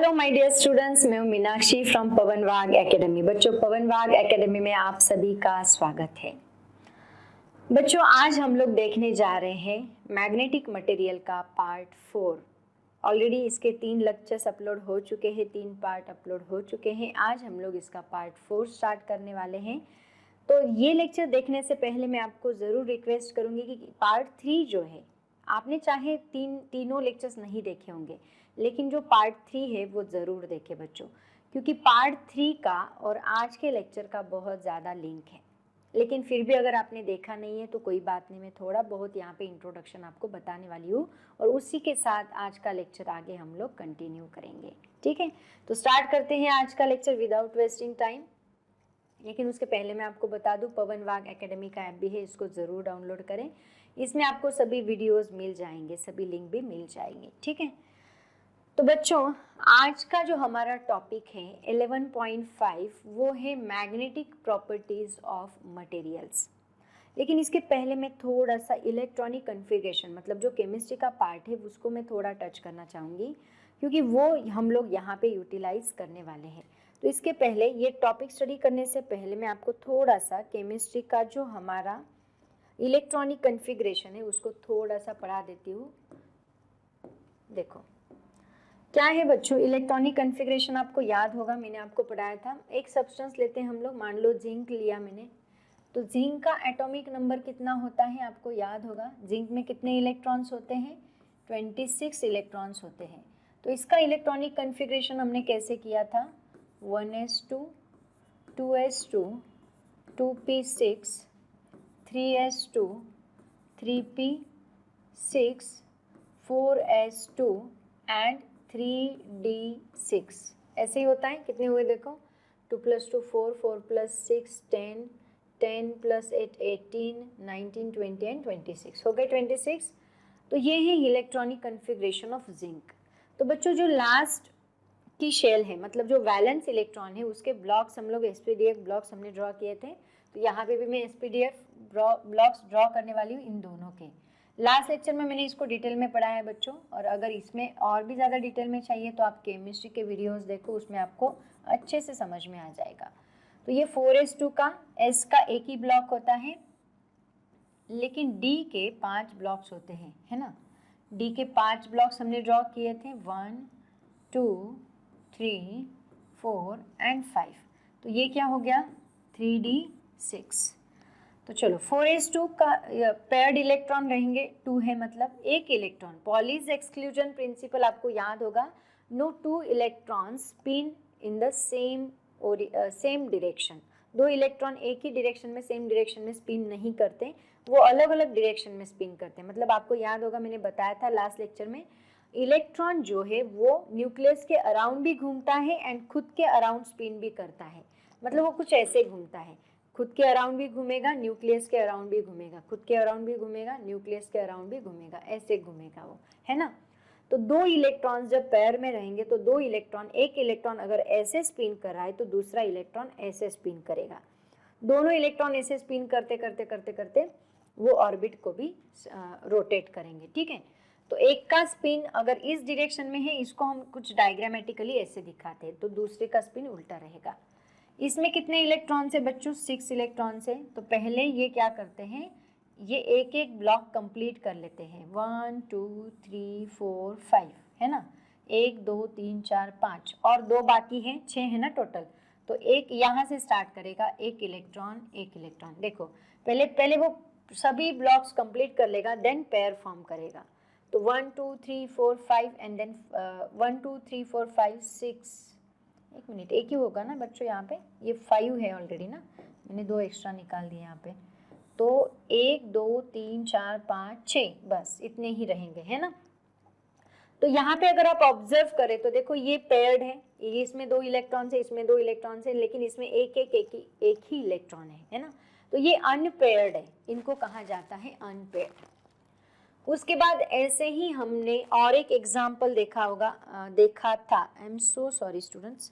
Hello my dear students, मैं हूं Meenakshi from पवन वाग एकेडमी। बच्चों, पवन वाग एकेडमी में आप सभी का स्वागत है। बच्चों, आज हम लोग देखने जा रहे हैं मैग्नेटिक मटेरियल का पार्ट 4। ऑलरेडी इसके 3 लेक्चर्स अपलोड हो चुके हैं, 3 पार्ट अपलोड हो चुके हैं। आज हम लोग इसका पार्ट 4 स्टार्ट करने वाले हैं। तो ये लेक्चर देखने से पहले मैं आपको ज़रूर रिक्वेस्ट करूँगी कि पार्ट 3 जो है, आपने चाहे तीनों लेक्चर्स नहीं देखे होंगे, लेकिन जो पार्ट 3 है वो ज़रूर देखें बच्चों, क्योंकि पार्ट 3 का और आज के लेक्चर का बहुत ज़्यादा लिंक है। लेकिन फिर भी अगर आपने देखा नहीं है तो कोई बात नहीं, मैं थोड़ा बहुत यहाँ पे इंट्रोडक्शन आपको बताने वाली हूँ और उसी के साथ आज का लेक्चर आगे हम लोग कंटिन्यू करेंगे। ठीक है, तो स्टार्ट करते हैं आज का लेक्चर विदाउट वेस्टिंग टाइम। लेकिन उसके पहले मैं आपको बता दूं, पवन वाग एकेडमी का ऐप भी है, इसको ज़रूर डाउनलोड करें। इसमें आपको सभी वीडियोस मिल जाएंगे, सभी लिंक भी मिल जाएंगे। ठीक है, तो बच्चों आज का जो हमारा टॉपिक है 11.5 वो है मैग्नेटिक प्रॉपर्टीज ऑफ मटेरियल्स। लेकिन इसके पहले मैं थोड़ा सा इलेक्ट्रॉनिक कन्फिगरेशन, मतलब जो केमिस्ट्री का पार्ट है उसको मैं थोड़ा टच करना चाहूँगी, क्योंकि वो हम लोग यहाँ पे यूटिलाइज करने वाले हैं। तो इसके पहले ये टॉपिक स्टडी करने से पहले मैं आपको थोड़ा सा केमिस्ट्री का जो हमारा इलेक्ट्रॉनिक कन्फिगरेशन है उसको थोड़ा सा पढ़ा देती हूँ। देखो क्या है बच्चों, इलेक्ट्रॉनिक कन्फिगरेशन आपको याद होगा, मैंने आपको पढ़ाया था। एक सब्सटेंस लेते हैं हम लोग, मान लो जिंक लिया मैंने, तो जिंक का एटॉमिक नंबर कितना होता है आपको याद होगा। जिंक में कितने इलेक्ट्रॉन्स होते हैं? 26 इलेक्ट्रॉन्स होते हैं। तो इसका इलेक्ट्रॉनिक कन्फिगरेशन हमने कैसे किया था? 1s2, 2s2, 2p6, 3s2, 3p6, 4s2 and 3d6। ऐसे ही होता है। कितने हुए देखो, 2 + 2 4, 4 + 6 10, 10 + 8 18, 19 20 एंड 26 हो गए 26। तो ये है इलेक्ट्रॉनिक कन्फिग्रेशन ऑफ जिंक। तो बच्चों जो लास्ट की शेल है, मतलब जो वैलेंस इलेक्ट्रॉन है, उसके ब्लॉक्स हम लोग एसपीडीएफ ब्लॉक्स हमने ड्रॉ किए थे। तो यहाँ पे भी मैं एसपीडीएफ ब्लॉक्स ड्रॉ करने वाली हूँ इन दोनों के। लास्ट लेक्चर में मैंने इसको डिटेल में पढ़ाया है बच्चों, और अगर इसमें और भी ज़्यादा डिटेल में चाहिए तो आप केमिस्ट्री के वीडियोस देखो, उसमें आपको अच्छे से समझ में आ जाएगा। तो ये 4s2 का, S का एक ही ब्लॉक होता है, लेकिन D के 5 ब्लॉक्स होते हैं, है ना। D के 5 ब्लॉक्स हमने ड्रॉ किए थे, 1 2 3 4 एंड 5। तो ये क्या हो गया? 3d6। तो चलो 4s2 का पेयर्ड इलेक्ट्रॉन रहेंगे, 2 है मतलब एक इलेक्ट्रॉन। पॉलीज एक्सक्लूजन प्रिंसिपल आपको याद होगा, no 2 electrons spin in the same direction. 2 electron एक ही डायरेक्शन में, सेम डायरेक्शन में स्पिन नहीं करते, वो अलग अलग डायरेक्शन में स्पिन करते हैं। मतलब आपको याद होगा, मैंने बताया था लास्ट लेक्चर में, इलेक्ट्रॉन जो है वो न्यूक्लियस के अराउंड भी घूमता है एंड खुद के अराउंड स्पिन भी करता है। मतलब वो कुछ ऐसे घूमता है, खुद के अराउंड भी घूमेगा, न्यूक्लियस के अराउंड भी घूमेगा, खुद के अराउंड भी घूमेगा, न्यूक्लियस के अराउंड भी घूमेगा, ऐसे घूमेगा वो, है ना। तो 2 इलेक्ट्रॉन जब पेयर में रहेंगे तो 2 इलेक्ट्रॉन, एक इलेक्ट्रॉन अगर ऐसे स्पिन कर रहा है तो दूसरा इलेक्ट्रॉन ऐसे स्पिन करेगा। दोनों इलेक्ट्रॉन ऐसे स्पिन करते करते करते करते वो ऑर्बिट को भी रोटेट करेंगे। ठीक है, तो एक का स्पिन अगर इस डायरेक्शन में है, इसको हम कुछ डायग्रामेटिकली ऐसे दिखाते हैं, तो दूसरे का स्पिन उल्टा रहेगा। इसमें कितने इलेक्ट्रॉन्स है बच्चों? 6 इलेक्ट्रॉन्स है। तो पहले ये क्या करते हैं, ये एक एक ब्लॉक कंप्लीट कर लेते हैं, 1 2 3 4 5, है ना। 1 2 3 4 5 और 2 बाकी हैं, 6 है ना टोटल। तो एक यहाँ से स्टार्ट करेगा, एक इलेक्ट्रॉन एक इलेक्ट्रॉन। देखो पहले वो सभी ब्लॉक्स कंप्लीट कर लेगा, देन पेयर फॉर्म करेगा। तो 1 2 3 4 5 एंड देन 1 2 3 4 5 6। एक मिनट, एक ही होगा ना बच्चों, यहाँ पे ये 5 है ऑलरेडी ना, मैंने 2 एक्स्ट्रा निकाल दिए यहाँ पे। तो 1 2 3 4 5 6, बस इतने ही रहेंगे, है ना। तो यहाँ पे अगर आप ऑब्जर्व करें तो देखो ये पेयर्ड है, ये इसमें 2 इलेक्ट्रॉन्स है, इसमें 2 इलेक्ट्रॉन्स है, लेकिन इसमें एक ही इलेक्ट्रॉन है ना। तो ये अनपेयर्ड है, इनको कहा जाता है अनपेयर्ड। उसके बाद ऐसे ही हमने और एक एग्जाम्पल देखा था। I am so sorry students,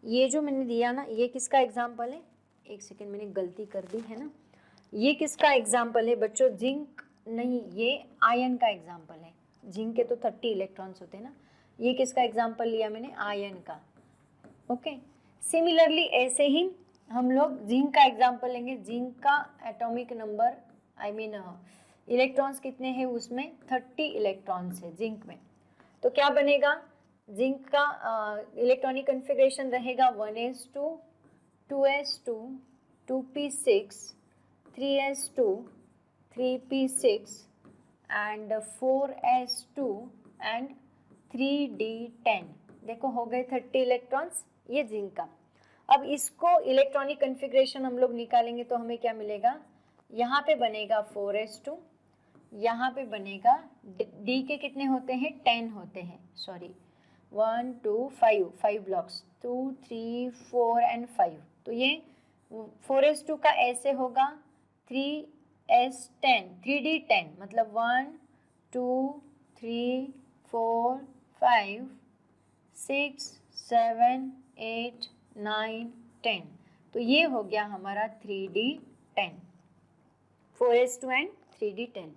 ये जो मैंने दिया ना, ये किसका एग्जाम्पल है? एक सेकेंड, मैंने गलती कर दी है ना। ये किसका एग्जाम्पल है बच्चों? जिंक नहीं, ये आयन का एग्जाम्पल है। जिंक के तो 30 इलेक्ट्रॉन्स होते हैं ना, ये किसका एग्जाम्पल लिया मैंने, आयन का। ओके, सिमिलरली ऐसे ही हम लोग जिंक का एग्जाम्पल लेंगे। जिंक का एटॉमिक नंबर इलेक्ट्रॉन्स कितने हैं उसमें, 30 इलेक्ट्रॉन्स है जिंक में। तो क्या बनेगा, जिंक का इलेक्ट्रॉनिक कन्फिग्रेशन रहेगा 1s2 2s2 2p6 3s2 3p6 and 4s2 and 3d10। देखो हो गए 30 इलेक्ट्रॉन्स, ये जिंक का। अब इसको इलेक्ट्रॉनिक कन्फिग्रेशन हम लोग निकालेंगे तो हमें क्या मिलेगा, यहाँ पे बनेगा 4s2, यहाँ पे बनेगा डी के कितने होते हैं, 10 होते हैं, सॉरी 1 2 5 ब्लॉक्स, 2 3 4 एंड 5। तो ये 4s2 का ऐसे होगा 3s10 3d10, मतलब 1 2 3 4 5 6 7 8 9 10। तो ये हो गया हमारा 3d10, 4s2 एंड 3d10।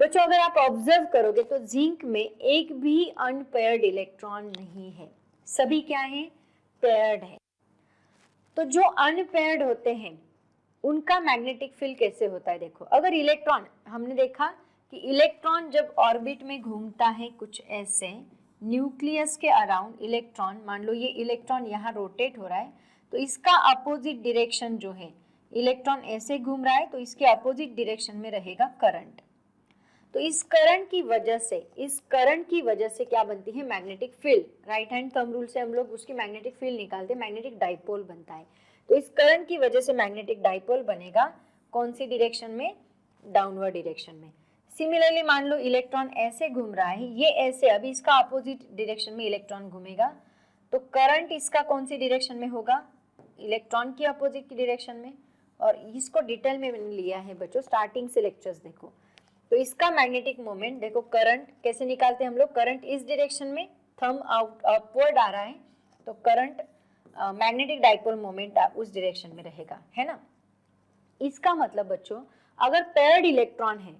बच्चों अगर आप ऑब्जर्व करोगे तो जिंक में एक भी अनपेयर्ड इलेक्ट्रॉन नहीं है, सभी क्या है, पेयर्ड है। तो जो अनपेयर्ड होते हैं उनका मैग्नेटिक फील्ड कैसे होता है, देखो अगर इलेक्ट्रॉन, हमने देखा कि इलेक्ट्रॉन जब ऑर्बिट में घूमता है कुछ ऐसे, न्यूक्लियस के अराउंड इलेक्ट्रॉन, मान लो ये इलेक्ट्रॉन यहाँ रोटेट हो रहा है, तो इसका अपोजिट डायरेक्शन जो है, इलेक्ट्रॉन ऐसे घूम रहा है तो इसके अपोजिट डायरेक्शन में रहेगा करंट। तो इस करंट की वजह से क्या बनती है, magnetic field. Right hand thumb rule से हम लोग उसकी मैग्नेटिक फील्ड निकालते हैं, मैग्नेटिक डाइपोल बनता है। तो इस करंट की वजह से मैग्नेटिक डाइपोल बनेगा कौन सी डायरेक्शन में, डाउनवर्ड डायरेक्शन में। सिमिलरली मान लो इलेक्ट्रॉन ऐसे घूम रहा है, ये ऐसे, अभी इसका अपोजिट डायरेक्शन में इलेक्ट्रॉन घूमेगा, तो करंट इसका कौन सी डायरेक्शन में होगा, इलेक्ट्रॉन की अपोजिट की डायरेक्शन में। और इसको डिटेल में मैंने लिया है बच्चों, स्टार्टिंग से लेक्चर्स देखो। तो इसका मैग्नेटिक मोमेंट देखो, करंट कैसे निकालते हैं हम लोग, करंट इस डायरेक्शन में, थंब अपवर्ड आ रहा है, तो करंट मैग्नेटिक डाइपोल मोमेंट उस डायरेक्शन में रहेगा, है ना। इसका मतलब बच्चों अगर पेयर्ड इलेक्ट्रॉन है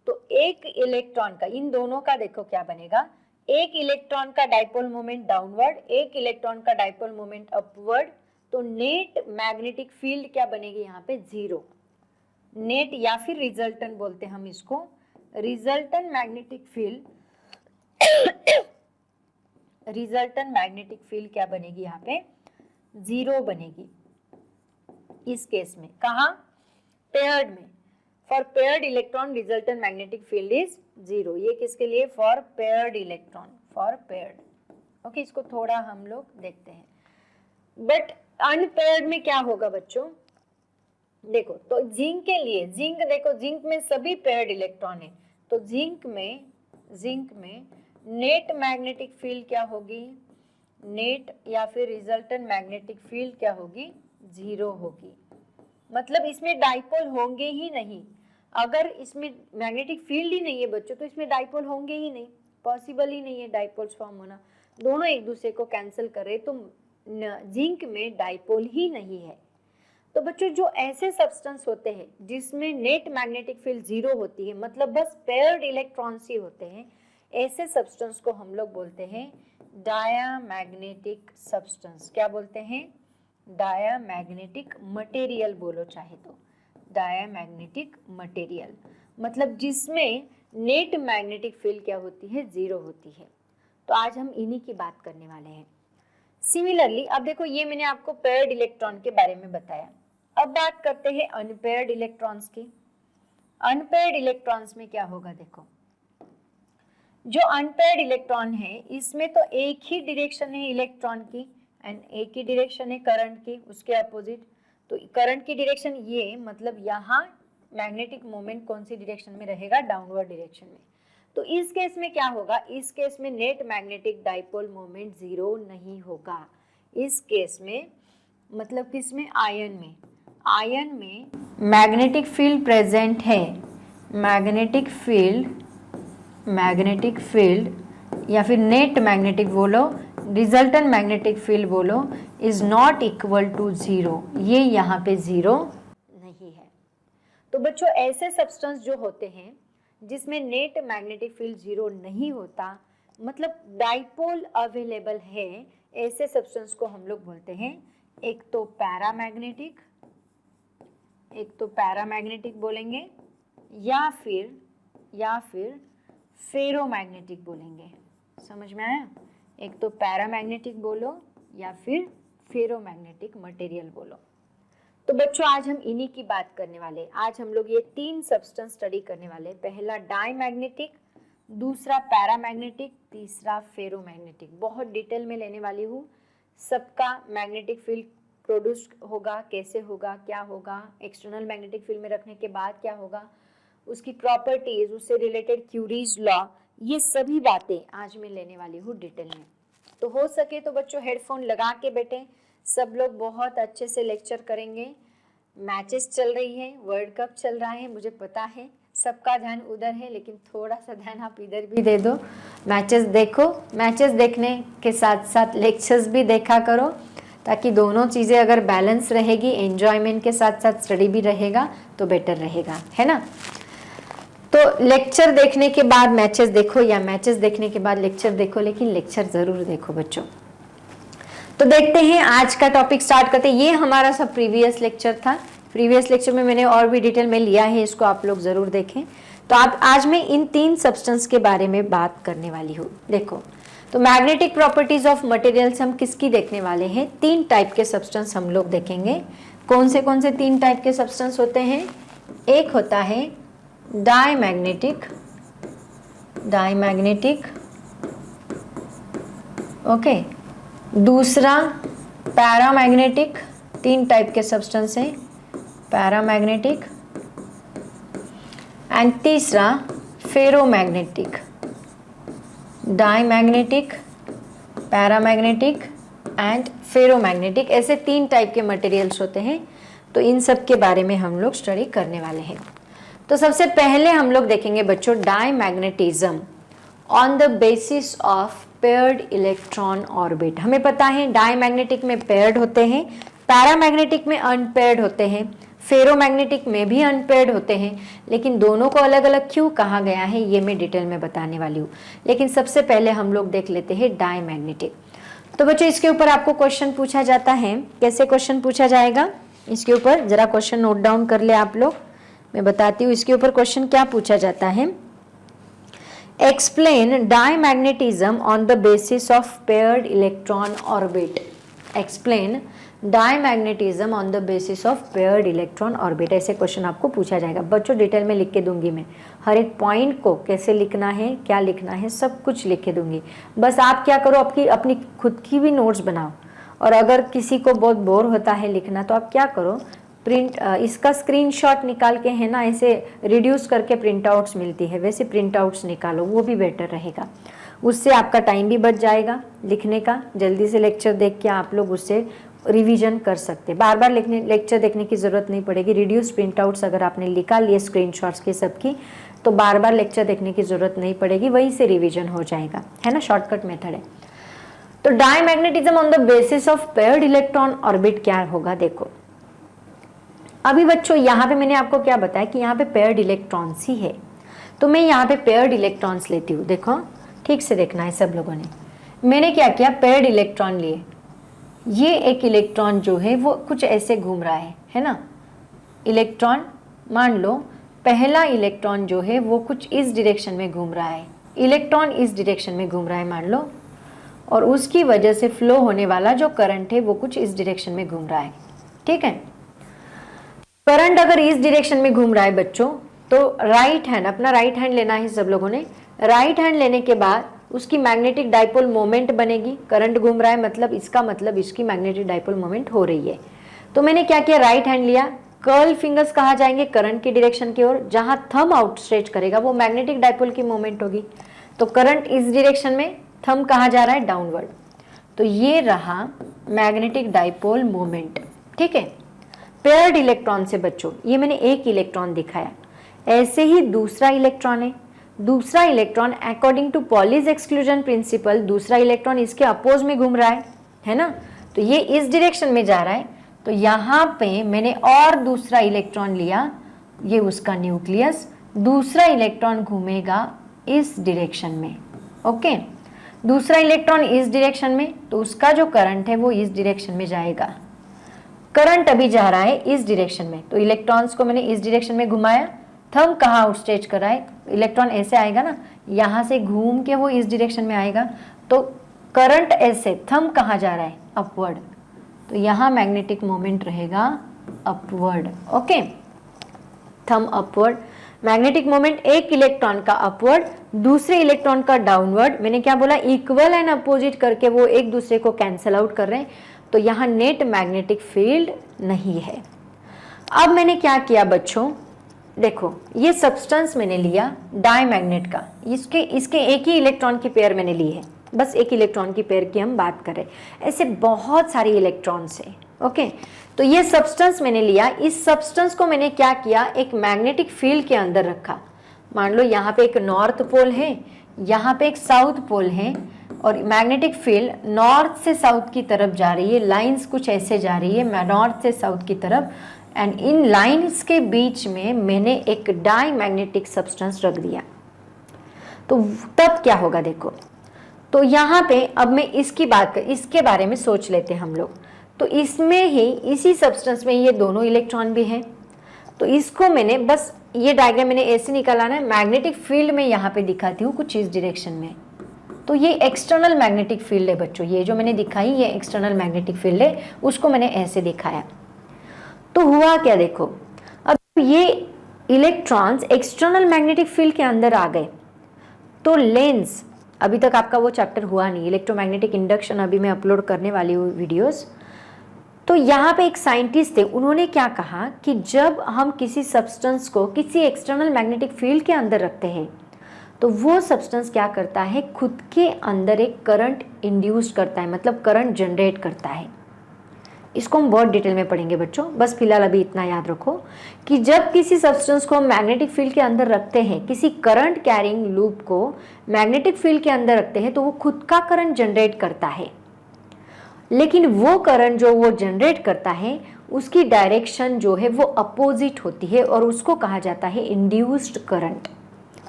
तो एक इलेक्ट्रॉन का, इन दोनों का देखो क्या बनेगा, एक इलेक्ट्रॉन का डाइपोल मोमेंट डाउनवर्ड, एक इलेक्ट्रॉन का डाइपोल मोमेंट अपवर्ड, तो नेट मैग्नेटिक फील्ड क्या बनेगी यहाँ पे, जीरो। नेट या फिर रिजल्टेंट बोलते हैं हम इसको, resultant magnetic field resultant magnetic field क्या बनेगी यहाँ पे, जीरो बनेगी इस केस में। कहाँ, पेयर्ड में। For paired electron resultant magnetic field is zero. ये किसके लिए, for paired electron, for paired. Okay, इसको थोड़ा हम लोग देखते हैं। बट अनपेयर्ड में क्या होगा बच्चों, देखो तो जिंक के लिए, जिंक देखो, जिंक में सभी पेयर्ड इलेक्ट्रॉन है, तो जिंक में नेट मैग्नेटिक फील्ड क्या होगी, नेट या फिर रिजल्टेंट मैग्नेटिक फील्ड क्या होगी, जीरो होगी। मतलब इसमें डाइपोल होंगे ही नहीं। अगर इसमें मैग्नेटिक फील्ड ही नहीं है बच्चों तो इसमें डाइपोल होंगे ही नहीं, पॉसिबल ही नहीं है डाइपोल्स फॉर्म होना, दोनों एक दूसरे को कैंसिल करे, तो जिंक में डाइपोल ही नहीं है। तो बच्चों जो ऐसे सब्सटेंस होते हैं जिसमें नेट मैग्नेटिक फील्ड जीरो होती है, मतलब बस पेयर्ड इलेक्ट्रॉन्स ही होते हैं, ऐसे सब्सटेंस को हम लोग बोलते हैं डायामैग्नेटिक सब्सटेंस। क्या बोलते हैं, डायामैग्नेटिक मटेरियल बोलो चाहे तो, डायामैग्नेटिक मटेरियल, मतलब जिसमें नेट मैग्नेटिक फील्ड क्या होती है, जीरो होती है। तो आज हम इन्हीं की बात करने वाले हैं। सिमिलरली अब देखो, ये मैंने आपको पेयर्ड इलेक्ट्रॉन के बारे में बताया। अब बात करते हैं अनपेयर्ड इलेक्ट्रॉन्स की। अनपेयर्ड इलेक्ट्रॉन्स में क्या होगा, देखो जो अनपेयर्ड इलेक्ट्रॉन है इसमें तो एक ही डायरेक्शन है इलेक्ट्रॉन की एंड एक ही डायरेक्शन है करंट की, उसके अपोजिट। तो करंट की डायरेक्शन ये, मतलब यहाँ मैग्नेटिक मोमेंट कौन सी डायरेक्शन में रहेगा, डाउनवर्ड डायरेक्शन में। तो इस केस में क्या होगा, इस केस में net magnetic dipole moment zero नहीं होगा। इस केस में मतलब किसमें, आयन में, आयन में मैग्नेटिक फील्ड प्रेजेंट है, मैग्नेटिक फील्ड या फिर नेट मैग्नेटिक बोलो, रिजल्टेंट मैग्नेटिक फील्ड बोलो, is not equal to zero. ये यहाँ पे जीरो नहीं है। तो बच्चों ऐसे सब्सटेंस जो होते हैं जिसमें नेट मैग्नेटिक फील्ड जीरो नहीं होता, मतलब डाइपोल अवेलेबल है, ऐसे सब्सटेंस को हम लोग बोलते हैं एक तो पैरामैग्नेटिक बोलेंगे या फिर फेरोमैग्नेटिक बोलेंगे। समझ में आया? एक तो पैरामैग्नेटिक बोलो या फिर फेरोमैग्नेटिक मटेरियल बोलो। तो बच्चों आज हम इन्हीं की बात करने वाले। आज हम लोग ये 3 सब्सटेंस स्टडी करने वाले। पहला डाईमैग्नेटिक, दूसरा पैरामैग्नेटिक, तीसरा फेरोमैग्नेटिक। बहुत डिटेल में लेने वाली हूँ। सबका मैग्नेटिक फील्ड प्रोड्यूस होगा, कैसे होगा, क्या होगा, एक्सटर्नल मैग्नेटिक फील्ड में रखने के बाद क्या होगा, उसकी प्रॉपर्टीज, उससे रिलेटेड क्यूरीज लॉ, ये सभी बातें आज मैं लेने वाली हूँ डिटेल में। तो हो सके तो बच्चों हेडफोन लगा के बैठे। सब लोग बहुत अच्छे से लेक्चर करेंगे। मैचेस चल रही है, वर्ल्ड कप चल रहा है, मुझे पता है सबका ध्यान उधर है, लेकिन थोड़ा सा ध्यान आप इधर भी दे दो। मैचेस देखो, मैचेस देखने के साथ साथ लेक्चर्स भी देखा करो, ताकि दोनों चीज़ें अगर बैलेंस रहेगी, एंजॉयमेंट के साथ साथ स्टडी भी रहेगा तो बेटर रहेगा, है ना। तो लेक्चर देखने के बाद मैचेस देखो या मैचेस देखने के बाद लेक्चर देखो, लेकिन लेक्चर ज़रूर देखो बच्चों। तो देखते हैं आज का टॉपिक स्टार्ट करते हैं। ये हमारा सब प्रीवियस लेक्चर था। प्रीवियस लेक्चर में मैंने और भी डिटेल में लिया है, इसको आप लोग ज़रूर देखें। तो आज मैं इन 3 सब्सटेंस के बारे में बात करने वाली हूँ। देखो, तो मैग्नेटिक प्रॉपर्टीज ऑफ मटेरियल्स हम किसकी देखने वाले हैं? 3 टाइप के सब्सटेंस हम लोग देखेंगे। कौन से 3 टाइप के सब्सटेंस होते हैं? एक होता है डाईमैग्नेटिक, ओके। दूसरा पैरामैग्नेटिक, 3 टाइप के सब्सटेंस हैं, पैरामैग्नेटिक। एंड तीसरा ferromagnetic. Diamagnetic, paramagnetic and ferromagnetic, ऐसे 3 टाइप के मटेरियल्स होते हैं। तो इन सब के बारे में हम लोग स्टडी करने वाले हैं। तो सबसे पहले हम लोग देखेंगे बच्चों diamagnetism on the basis of paired electron orbit. हमें पता है डाईमैग्नेटिक में पेयर्ड होते हैं, पैरामैग्नेटिक में अनपेयर्ड होते हैं, फेरोमैग्नेटिक में भी अनपेयर्ड होते हैं। लेकिन दोनों को अलग अलग क्यों कहा गया है ये मैं डिटेल में बताने वाली हूँ। लेकिन सबसे पहले हम लोग देख लेते हैं डाईमैग्नेटिक। तो बच्चों इसके ऊपर आपको क्वेश्चन पूछा जाता है। कैसे क्वेश्चन पूछा जाएगा इसके ऊपर? जरा क्वेश्चन नोट डाउन कर ले आप लोग, मैं बताती हूँ इसके ऊपर क्वेश्चन क्या पूछा जाता है। Explain diamagnetism on the basis of paired electron orbit. Explain diamagnetism on the basis of paired electron orbit, ऐसे क्वेश्चन आपको पूछा जाएगा। बच्चों डिटेल में लिख के दूंगी मैं, हर एक पॉइंट को कैसे लिखना है, क्या लिखना है, सब कुछ लिख के दूंगी। बस आप क्या करो, अपनी खुद की भी नोट्स बनाओ। और अगर किसी को बहुत बोर होता है लिखना, तो आप क्या करो, इसका स्क्रीनशॉट निकाल के, है ना, ऐसे रिड्यूस करके प्रिंट आउट्स मिलती है, वैसे प्रिंट आउट्स निकालो, वो भी बेटर रहेगा। उससे आपका टाइम भी बच जाएगा लिखने का। जल्दी से लेक्चर देख के आप लोग उससे रिवीजन कर सकते, बार बार लेक्चर देखने की ज़रूरत नहीं पड़ेगी। रिड्यूस प्रिंट आउट्स अगर आपने निकाल लिए स्क्रीनशॉट्स के सबकी, तो बार बार लेक्चर देखने की ज़रूरत नहीं पड़ेगी, वहीं से रिविजन हो जाएगा, है ना। शॉर्टकट मेथड है। तो diamagnetism on the basis of paired electron orbit क्या होगा? देखो अभी बच्चों यहाँ पे मैंने आपको क्या बताया कि यहाँ पे पेयर्ड इलेक्ट्रॉन्स ही है, तो मैं यहाँ पे पेयर्ड इलेक्ट्रॉन्स लेती हूँ। देखो ठीक से देखना है सब लोगों ने। मैंने क्या किया, पेयर्ड इलेक्ट्रॉन लिए। ये एक इलेक्ट्रॉन जो है वो कुछ ऐसे घूम रहा है ना। इलेक्ट्रॉन, मान लो पहला इलेक्ट्रॉन जो है वो कुछ इस डायरेक्शन में घूम रहा है, इलेक्ट्रॉन इस डायरेक्शन में घूम रहा है मान लो, और उसकी वजह से फ्लो होने वाला जो करंट है वो कुछ इस डायरेक्शन में घूम रहा है, ठीक है। करंट अगर इस डायरेक्शन में घूम रहा है बच्चों, तो राइट हैंड, अपना राइट हैंड लेना है सब लोगों ने। राइट हैंड लेने के बाद उसकी मैग्नेटिक डाइपोल मोमेंट बनेगी। करंट घूम रहा है मतलब इसका मतलब इसकी मैग्नेटिक डाइपोल मोमेंट हो रही है। तो मैंने क्या किया, राइट हैंड लिया। कर्ल फिंगर्स कहाँ जाएंगे? करंट की डायरेक्शन की ओर। जहां थंब आउटस्ट्रेच करेगा वो मैग्नेटिक डाइपोल की मोमेंट होगी। तो करंट इस डायरेक्शन में, थंब कहाँ जा रहा है? डाउनवर्ड। तो ये रहा मैग्नेटिक डाइपोल मोमेंट, ठीक है। पेयर्ड इलेक्ट्रॉन से बच्चों, ये मैंने एक इलेक्ट्रॉन दिखाया, ऐसे ही दूसरा इलेक्ट्रॉन है। दूसरा electron according to Pauli's exclusion principle, दूसरा इलेक्ट्रॉन इसके अपोज में घूम रहा है ना। तो ये इस डायरेक्शन में जा रहा है, तो यहाँ पे मैंने और दूसरा इलेक्ट्रॉन लिया, ये उसका न्यूक्लियस। दूसरा इलेक्ट्रॉन घूमेगा इस डायरेक्शन में, ओके। दूसरा इलेक्ट्रॉन इस डायरेक्शन में, तो उसका जो करंट है वो इस डायरेक्शन में जाएगा। करंट अभी जा रहा है इस डायरेक्शन में, तो इलेक्ट्रॉन्स को मैंने इस डायरेक्शन में घुमाया, थंब कहाँ आउटस्ट्रेच कर रहा है, इलेक्ट्रॉन ऐसे आएगा ना, यहाँ से घूम के वो इस डायरेक्शन में आएगा, तो करंट ऐसे, थंब कहाँ जा रहा है, अपवर्ड, तो यहाँ मैग्नेटिक मोमेंट रहेगा upward. Okay, thumb upward, magnetic moment एक इलेक्ट्रॉन का अपवर्ड, दूसरे इलेक्ट्रॉन का डाउनवर्ड। मैंने क्या बोला, इक्वल एंड अपोजिट करके वो एक दूसरे को कैंसल आउट कर रहे हैं, तो यहाँ नेट मैग्नेटिक फील्ड नहीं है। अब मैंने क्या किया बच्चों, देखो ये सब्सटेंस मैंने लिया डायमैग्नेट का, इसके एक ही इलेक्ट्रॉन की पेयर मैंने ली है, बस एक इलेक्ट्रॉन की पेयर की हम बात करें, ऐसे बहुत सारे इलेक्ट्रॉन्स हैं। ओके, तो ये सब्सटेंस मैंने लिया, इस सब्सटेंस को मैंने क्या किया, एक मैग्नेटिक फील्ड के अंदर रखा। मान लो यहाँ पे एक नॉर्थ पोल है, यहाँ पे एक साउथ पोल है, और मैग्नेटिक फील्ड नॉर्थ से साउथ की तरफ जा रही है, लाइंस कुछ ऐसे जा रही है नॉर्थ से साउथ की तरफ, एंड इन लाइंस के बीच में मैंने एक डायमैग्नेटिक सब्सटेंस रख दिया। तो तब क्या होगा देखो, तो यहाँ पे अब मैं इसके बारे में सोच लेते हैं हम लोग। तो इसमें ही, इसी सब्सटेंस में ये दोनों इलेक्ट्रॉन भी हैं, तो इसको मैंने बस ये डायग्राम मैंने ऐसे निकाला ना, मैग्नेटिक फील्ड में यहाँ पे दिखाती हूँ कुछ इस डायरेक्शन में, तो ये एक्सटर्नल मैग्नेटिक फील्ड है बच्चों, ये जो मैंने दिखाई ये एक्सटर्नल मैग्नेटिक फील्ड है, उसको मैंने ऐसे दिखाया। तो हुआ क्या देखो, अब ये इलेक्ट्रॉन्स एक्सटर्नल मैग्नेटिक फील्ड के अंदर आ गए, तो लेंस, अभी तक आपका वो चैप्टर हुआ नहीं, इलेक्ट्रोमैग्नेटिक इंडक्शन अभी मैं अपलोड करने वाली हूँ वीडियोस। तो यहाँ पे एक साइंटिस्ट थे, उन्होंने क्या कहा कि जब हम किसी सब्सटेंस को किसी एक्सटर्नल मैग्नेटिक फील्ड के अंदर रखते हैं, तो वो सब्सटेंस क्या करता है, खुद के अंदर एक करंट इंड्यूस करता है, मतलब करंट जनरेट करता है। इसको हम बहुत डिटेल में पढ़ेंगे बच्चों, बस फिलहाल अभी इतना याद रखो कि जब किसी सब्सटेंस को हम मैग्नेटिक फील्ड के अंदर रखते हैं, किसी करंट कैरिंग लूप को मैग्नेटिक फील्ड के अंदर रखते हैं, तो वो खुद का करंट जनरेट करता है, लेकिन वो करंट जो वो जनरेट करता है उसकी डायरेक्शन जो है वो अपोजिट होती है, और उसको कहा जाता है इंड्यूस्ड करंट।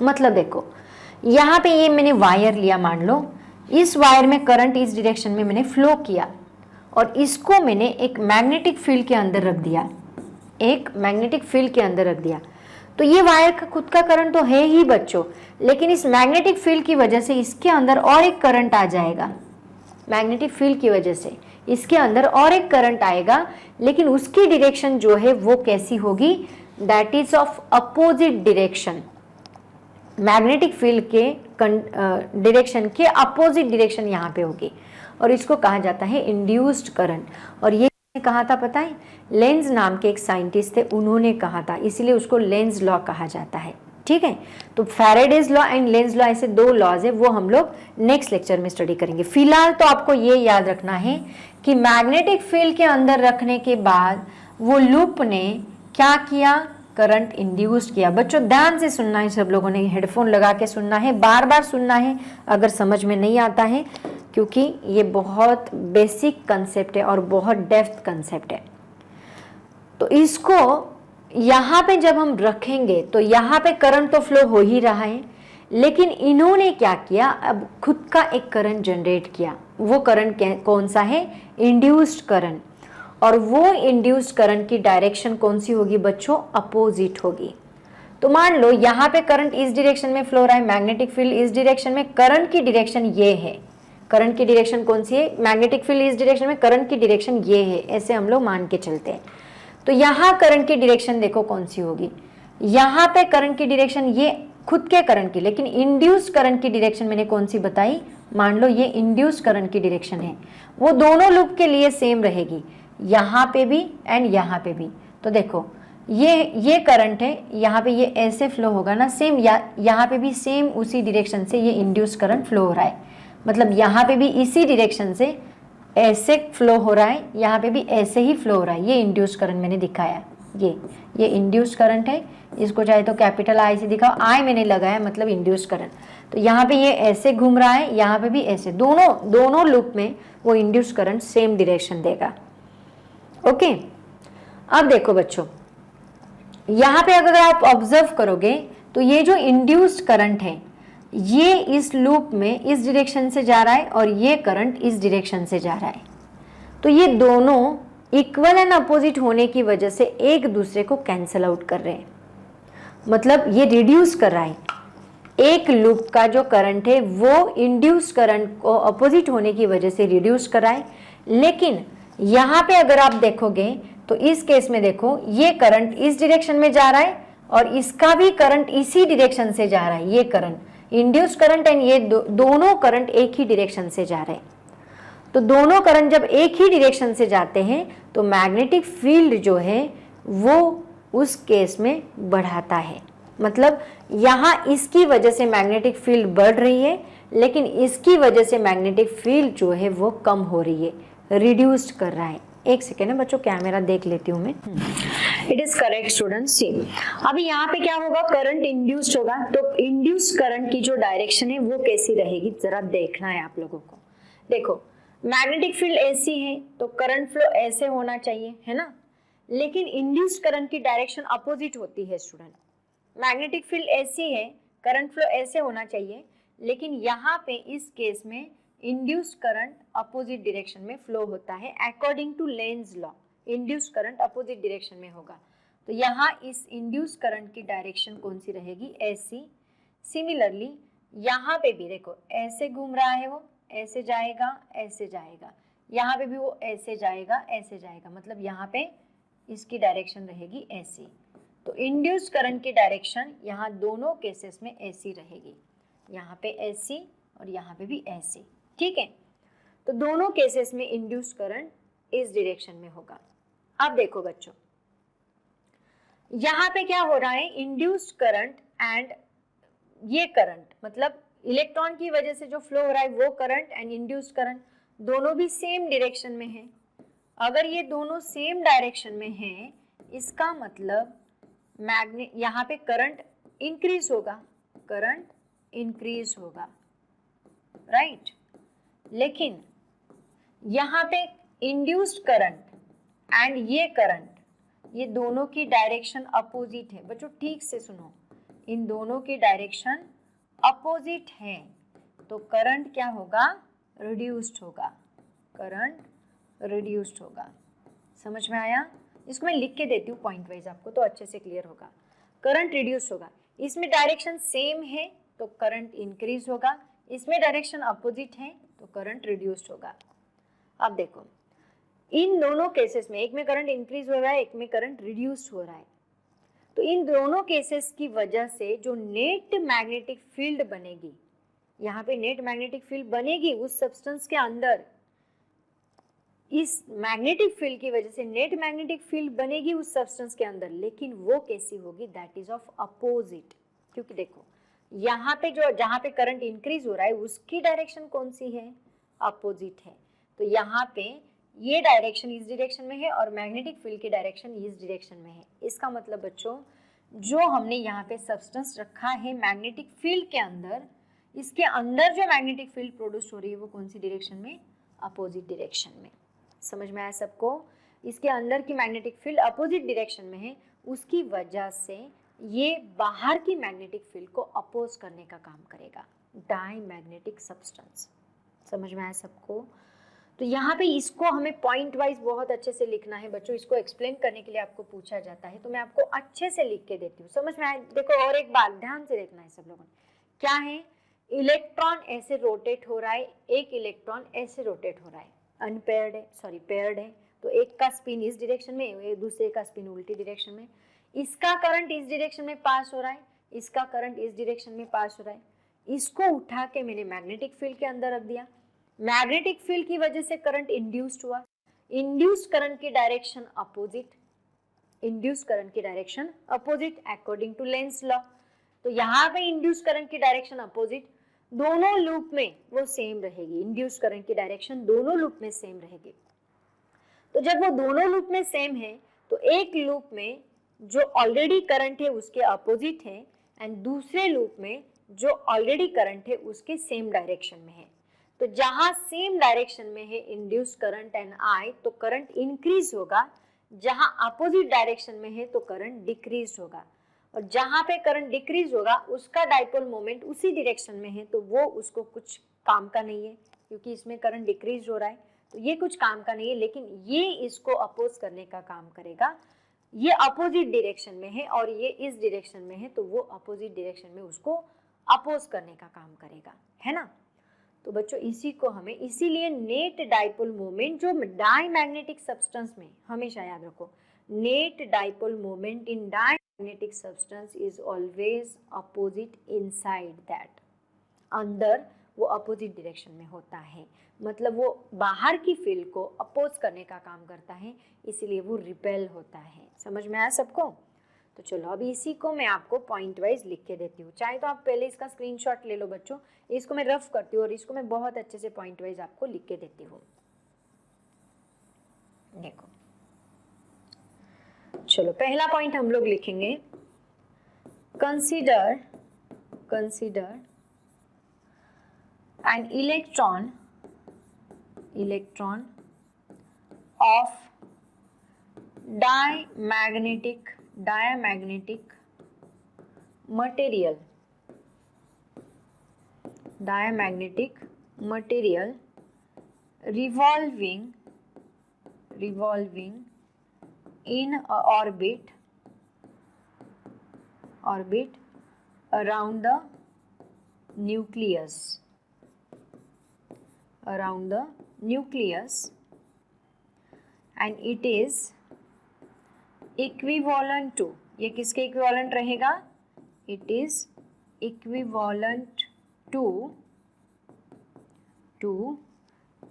मतलब देखो यहाँ पे ये मैंने वायर लिया, मान लो इस वायर में करंट इस डायरेक्शन में मैंने फ्लो किया, और इसको मैंने एक मैग्नेटिक फील्ड के अंदर रख दिया, एक मैग्नेटिक फील्ड के अंदर रख दिया। तो ये वायर का खुद का करंट तो है ही बच्चों, लेकिन इस मैग्नेटिक फील्ड की वजह से इसके अंदर और एक करंट आ जाएगा, मैग्नेटिक फील्ड की वजह से इसके अंदर और एक करंट आएगा, लेकिन उसकी डायरेक्शन जो है वो कैसी होगी, that is of opposite direction, magnetic field के डायरेक्शन के अपोजिट डायरेक्शन यहाँ पे होगी, और इसको कहा जाता है इंड्यूस्ड करंट। और ये कहा था पता है, लेंज नाम के एक साइंटिस्ट थे, उन्होंने कहा था, इसलिए उसको लेंज लॉ कहा जाता है। ठीक है, तो Faraday's law and Lenz law ऐसे दो लॉज है, वो हम लोग नेक्स्ट लेक्चर में स्टडी करेंगे। फिलहाल तो आपको ये याद रखना है कि मैग्नेटिक फील्ड के अंदर रखने के बाद वो लूप ने क्या किया, करंट इंड्यूस्ड किया। बच्चों ध्यान से सुनना है, सब लोगों ने हेडफोन लगा के सुनना है, बार बार सुनना है अगर समझ में नहीं आता है, क्योंकि ये बहुत बेसिक कंसेप्ट है और बहुत डेप्थ कंसेप्ट है। तो इसको यहाँ पे जब हम रखेंगे तो यहाँ पे करंट तो फ्लो हो ही रहा है, लेकिन इन्होंने क्या किया, अब खुद का एक करंट जनरेट किया। वो करंट कौन सा है, इंड्यूस्ड करंट, और वो इंड्यूस्ड करंट की डायरेक्शन कौन सी होगी बच्चों, अपोजिट होगी। तो मान लो यहाँ पे करंट इस डायरेक्शन में फ्लो रहा है, मैग्नेटिक फील्ड इस डायरेक्शन में, करंट की डायरेक्शन ये है, करंट की डायरेक्शन कौन सी है, मैग्नेटिक फील्ड इस डायरेक्शन में, करंट की डायरेक्शन ये है, ऐसे हम लोग मान के चलते हैं। तो यहाँ करंट की डायरेक्शन देखो कौन सी होगी, यहाँ पे करंट की डायरेक्शन ये खुद के करंट की, लेकिन इंड्यूस्ड करंट की डायरेक्शन मैंने कौन सी बताई, मान लो ये इंड्यूस्ड करंट की डायरेक्शन है, वो दोनों लूप के लिए सेम रहेगी, यहाँ पे भी एंड यहाँ पे भी। तो देखो ये करंट है, यहाँ पे ये ऐसे फ्लो होगा ना, सेम यहाँ पे भी सेम उसी डायरेक्शन से ये इंड्यूस्ड करंट फ्लो हो रहा है, मतलब यहाँ पे भी इसी डायरेक्शन से ऐसे फ्लो हो रहा है, यहाँ पे भी ऐसे ही फ्लो हो रहा है। ये इंड्यूस्ड करंट मैंने दिखाया, ये इंड्यूस्ड करंट है, इसको चाहे तो कैपिटल आई से दिखाओ, आई मैंने लगाया मतलब इंड्यूस्ड करंट। तो यहाँ पे ये ऐसे घूम रहा है, यहाँ पे भी ऐसे, दोनों लूप में वो इंड्यूस्ड करंट सेम डायरेक्शन देगा। ओके, अब देखो बच्चों यहाँ पे अगर आप ऑब्जर्व करोगे तो ये जो इंड्यूस्ड करंट है, ये इस लूप में इस डायरेक्शन से जा रहा है और ये करंट इस डायरेक्शन से जा रहा है, तो ये दोनों इक्वल एंड अपोजिट होने की वजह से एक दूसरे को कैंसल आउट कर रहे हैं, मतलब ये रिड्यूस कर रहा है। एक लूप का जो करंट है वो इंड्यूस करंट को अपोजिट होने की वजह से रिड्यूस कर रहा है, लेकिन यहाँ पे अगर आप देखोगे तो इस केस में देखो ये करंट इस डायरेक्शन में जा रहा है और इसका भी करंट इसी डायरेक्शन से जा रहा है। ये करंट इंड्यूस करंट एंड ये दोनों करंट एक ही डायरेक्शन से जा रहे हैं। तो दोनों करंट जब एक ही डायरेक्शन से जाते हैं तो मैग्नेटिक फील्ड जो है वो उस केस में बढ़ाता है, मतलब यहाँ इसकी वजह से मैग्नेटिक फील्ड बढ़ रही है, लेकिन इसकी वजह से मैग्नेटिक फील्ड जो है वो कम हो रही है, रिड्यूस्ड कर रहा है। एक सेकेंड है बच्चों, कैमरा देख लेती हूँ मैं। It is correct students. See अभी यहाँ पे क्या होगा, करंट इंड्यूस्ड होगा, तो इंड्यूस्ड करंट की जो डायरेक्शन है वो कैसी रहेगी जरा देखना है आप लोगों को। देखो मैग्नेटिक फील्ड ऐसी है तो करंट फ्लो ऐसे होना चाहिए, है ना, लेकिन इंड्यूस्ड करंट की डायरेक्शन अपोजिट होती है स्टूडेंट। मैग्नेटिक फील्ड ऐसी है, करंट फ्लो ऐसे होना चाहिए, लेकिन यहाँ पे इस केस में इंड्यूस्ड करंट अपोजिट डायरेक्शन में फ्लो होता है according to Lenz law. Induced current opposite direction में होगा, तो यहाँ इस इंड्यूस्ड करंट की डायरेक्शन कौन सी रहेगी, ऐसी। सिमिलरली यहाँ पे भी देखो ऐसे घूम रहा है, वो ऐसे जाएगा ऐसे जाएगा, यहाँ पे भी वो ऐसे जाएगा ऐसे जाएगा, मतलब यहाँ पे इसकी डायरेक्शन रहेगी ऐसी। तो इंड्यूस्ड करंट की डायरेक्शन यहाँ दोनों केसेस में ऐसी रहेगी, यहाँ पे ऐसी और यहाँ पे भी ऐसी, ठीक है। तो दोनों केसेस में इंड्यूस्ड करंट इस डायरेक्शन में होगा। अब देखो बच्चों यहाँ पे क्या हो रहा है, इंड्यूस्ड करंट एंड ये करंट, मतलब इलेक्ट्रॉन की वजह से जो फ्लो हो रहा है वो करंट एंड इंड्यूस्ड करंट दोनों भी सेम डायरेक्शन में है। अगर ये दोनों सेम डायरेक्शन में हैं, इसका मतलब मैग्नेट यहाँ पे करंट इंक्रीज होगा, करंट इंक्रीज होगा, राइट। लेकिन यहाँ पे इंड्यूस्ड करंट एंड ये करंट, ये दोनों की डायरेक्शन अपोजिट है। बच्चों ठीक से सुनो, इन दोनों की डायरेक्शन अपोजिट है, तो करंट क्या होगा, रिड्यूस्ड होगा, करंट रिड्यूस्ड होगा। समझ में आया? इसको मैं लिख के देती हूँ पॉइंट वाइज आपको, तो अच्छे से क्लियर होगा। करंट रिड्यूस होगा, इसमें डायरेक्शन सेम है तो करंट इंक्रीज होगा, इसमें डायरेक्शन अपोजिट है तो करंट रिड्यूस्ड होगा। अब देखो इन दोनों केसेस में, एक में करंट इंक्रीज हो रहा है, एक में करंट रिड्यूस हो रहा है, तो इन दोनों केसेस की वजह से जो नेट मैग्नेटिक फील्ड बनेगी, यहाँ पे नेट मैग्नेटिक फील्ड बनेगी उस सब्सटेंस के अंदर, इस मैग्नेटिक फील्ड की वजह से नेट मैग्नेटिक फील्ड बनेगी उस सब्सटेंस के अंदर, लेकिन वो कैसी होगी, दैट इज ऑफ अपोजिट। क्योंकि देखो यहाँ पे जो जहाँ पे करंट इंक्रीज हो रहा है उसकी डायरेक्शन कौन सी है, अपोजिट है, तो यहाँ पे ये डायरेक्शन इस डायरेक्शन में है और मैग्नेटिक फील्ड की डायरेक्शन इस डायरेक्शन में है। इसका मतलब बच्चों जो हमने यहाँ पे सब्सटेंस रखा है मैग्नेटिक फील्ड के अंदर, इसके अंदर जो मैग्नेटिक फील्ड प्रोड्यूस हो रही है वो कौन सी डायरेक्शन में, अपोजिट डायरेक्शन में। समझ में आया सबको? इसके अंदर की मैग्नेटिक फील्ड अपोजिट डायरेक्शन में है, उसकी वजह से ये बाहर की मैग्नेटिक फील्ड को अपोज करने का काम करेगा, डायमैग्नेटिक सब्सटेंस। समझ में आया सबको? तो यहाँ पे इसको हमें पॉइंट वाइज बहुत अच्छे से लिखना है बच्चों, इसको एक्सप्लेन करने के लिए आपको पूछा जाता है, तो मैं आपको अच्छे से लिख के देती हूँ। समझ में आया? देखो और एक बात ध्यान से देखना है सब लोगों ने, क्या है, इलेक्ट्रॉन ऐसे रोटेट हो रहा है, एक इलेक्ट्रॉन ऐसे रोटेट हो रहा है, अनपेयर्ड है, सॉरी पेयर्ड है, तो एक का स्पिन इस डायरेक्शन में, दूसरे का स्पिन उल्टी डायरेक्शन में, इसका करंट इस डायरेक्शन में पास हो रहा है, इसका करंट इस डायरेक्शन में पास हो रहा है, इसको उठा के मैंने मैग्नेटिक फील्ड के अंदर रख दिया, मैग्नेटिक फील्ड की वजह से करंट इंड्यूस्ड हुआ, इंड्यूस्ड करंट की डायरेक्शन अपोजिट, इंड्यूस्ड करंट की direction opposite according to Lenz law, तो यहाँ पे इंड्यूस्ड करंट की डायरेक्शन अपोजिट, दोनों लूप में वो सेम रहेगी, इंड्यूस्ड करंट की डायरेक्शन दोनों लूप में सेम रहेगी। तो जब वो दोनों लूप में सेम है तो एक लूप में जो ऑलरेडी करंट है उसके अपोजिट है एंड दूसरे लूप में जो ऑलरेडी करंट है उसके सेम डायरेक्शन में है। तो जहां सेम डायरेक्शन में है इंड्यूस्ड करंट एंड आई, तो करंट इंक्रीज होगा, जहां अपोजिट डायरेक्शन में है तो करंट डिक्रीज होगा। और जहां पे करंट डिक्रीज होगा उसका डाइपोल मोमेंट उसी डायरेक्शन में है, तो वो उसको कुछ काम का नहीं है, क्योंकि इसमें करंट डिक्रीज हो रहा है, तो ये कुछ काम का नहीं है। लेकिन ये इसको अपोज करने का काम करेगा। ये अपोजिट डायरेक्शन में है और ये इस डायरेक्शन में है, तो वो अपोजिट डायरेक्शन में उसको अपोज करने का काम करेगा, है ना। तो बच्चों इसी को हमें, इसीलिए नेट डाइपोल मोमेंट जो डायमैग्नेटिक सब्सटेंस में, हमेशा याद रखो, net dipole moment in diamagnetic substance is always opposite inside that, अंदर वो अपोजिट डायरेक्शन में होता है, मतलब वो बाहर की फील्ड को अपोज करने का काम करता है, इसीलिए वो रिपेल होता है। समझ में आया सबको? तो चलो अब इसी को मैं आपको पॉइंट वाइज लिख के देती हूँ। चाहे तो आप पहले इसका स्क्रीनशॉट ले लो बच्चों, इसको मैं रफ करती हूँ और इसको मैं बहुत अच्छे से पॉइंट वाइज आपको लिख के देती हूँ। देखो चलो पहला पॉइंट हम लोग लिखेंगे, consider an electron of diamagnetic material revolving in a orbit around the nucleus, and it is equivalent to, ये किसके इक्विवेलेंट रहेगा? It is equivalent to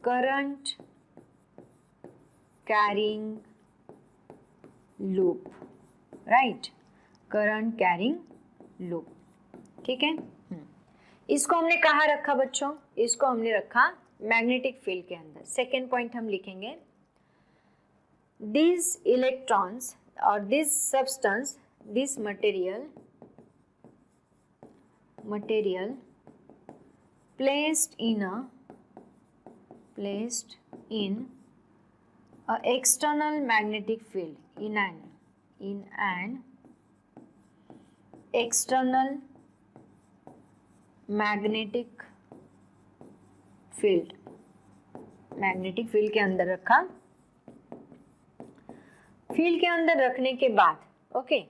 current carrying loop, right? current carrying loop, ठीक है। इसको हमने कहाँ रखा बच्चों? इसको हमने रखा मैग्नेटिक फील्ड के अंदर। सेकेंड पॉइंट हम लिखेंगे, these electrons or this substance, this material placed in a external magnetic field, in an external magnetic field के अंदर रखा। फील्ड के अंदर रखने के बाद, ओके,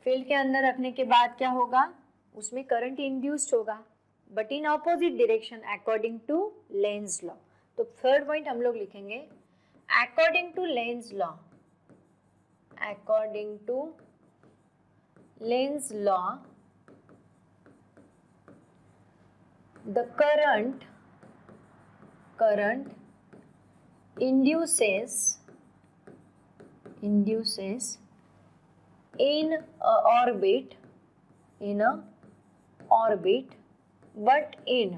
फील्ड के अंदर रखने के बाद क्या होगा? उसमें करंट इंड्यूस्ड होगा, but in opposite direction according to Lenz law. तो थर्ड पॉइंट हम लोग लिखेंगे, according to Lenz law the current induces in a orbit but in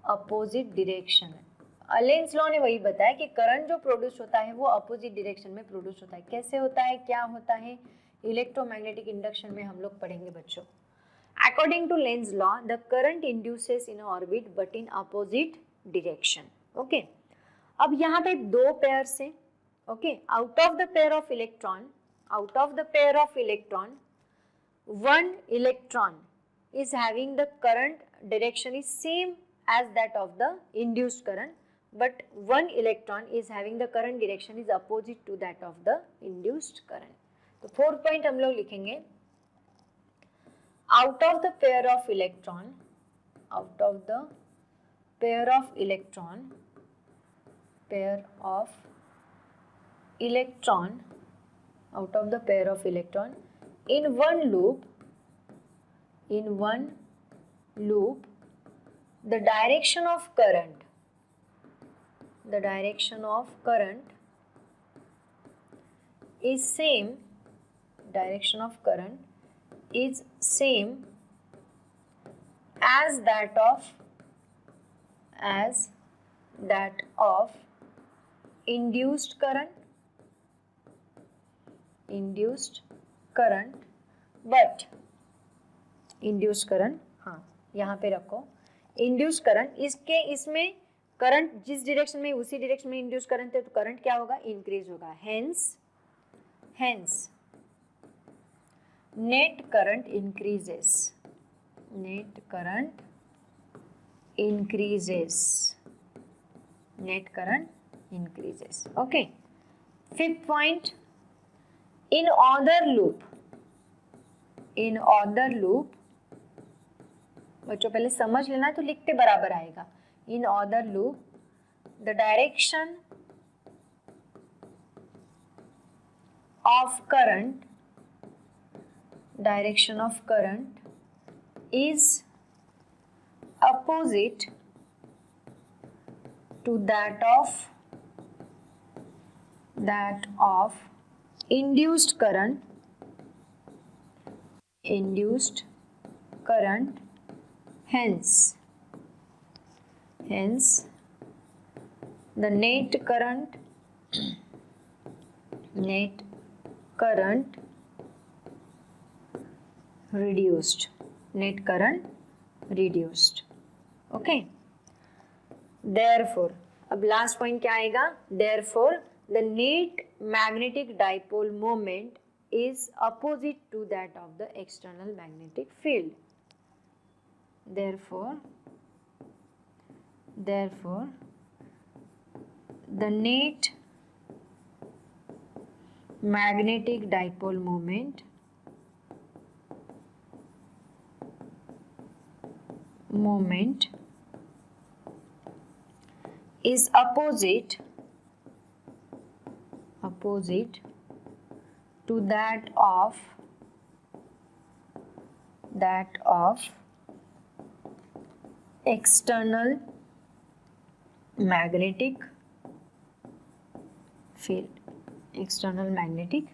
opposite direction। Lenz law ने वही बताया कि करंट जो प्रोड्यूस होता है वो अपोजिट डायरेक्शन में प्रोड्यूस होता है। कैसे होता है, क्या होता है, इलेक्ट्रोमैग्नेटिक इंडक्शन में हम लोग पढ़ेंगे बच्चों। According to Lenz law, the current induces in orbit but in opposite direction. Okay. अब यहाँ पे दो पेयर से, okay, out of the pair of electron, one electron is having the current direction is same as that of the induced current, but one electron is having the current direction is opposite to that of the induced current. तो fourth point हम लोग लिखेंगे, out of the pair of electron in one loop the direction of current is same as that of induced current, but induced current, हाँ यहाँ पे रखो, induced current, इसमें current जिस डायरेक्शन में उसी डायरेक्शन में इंड्यूस करंट है, तो करंट क्या होगा, इंक्रीज होगा। Hence net current increases. Net current increases. Net current increases. Okay. Fifth point, in other loop. In other loop, बच्चों पहले समझ लेना तो लिखते बराबर आएगा. In other loop, the direction of current is opposite to that of induced current. Hence the net current reduced. Okay. Therefore, अब last point क्या आएगा? Therefore, the net magnetic dipole moment is opposite to that of the external magnetic field. Therefore, the net magnetic dipole moment is opposite to that of external magnetic field.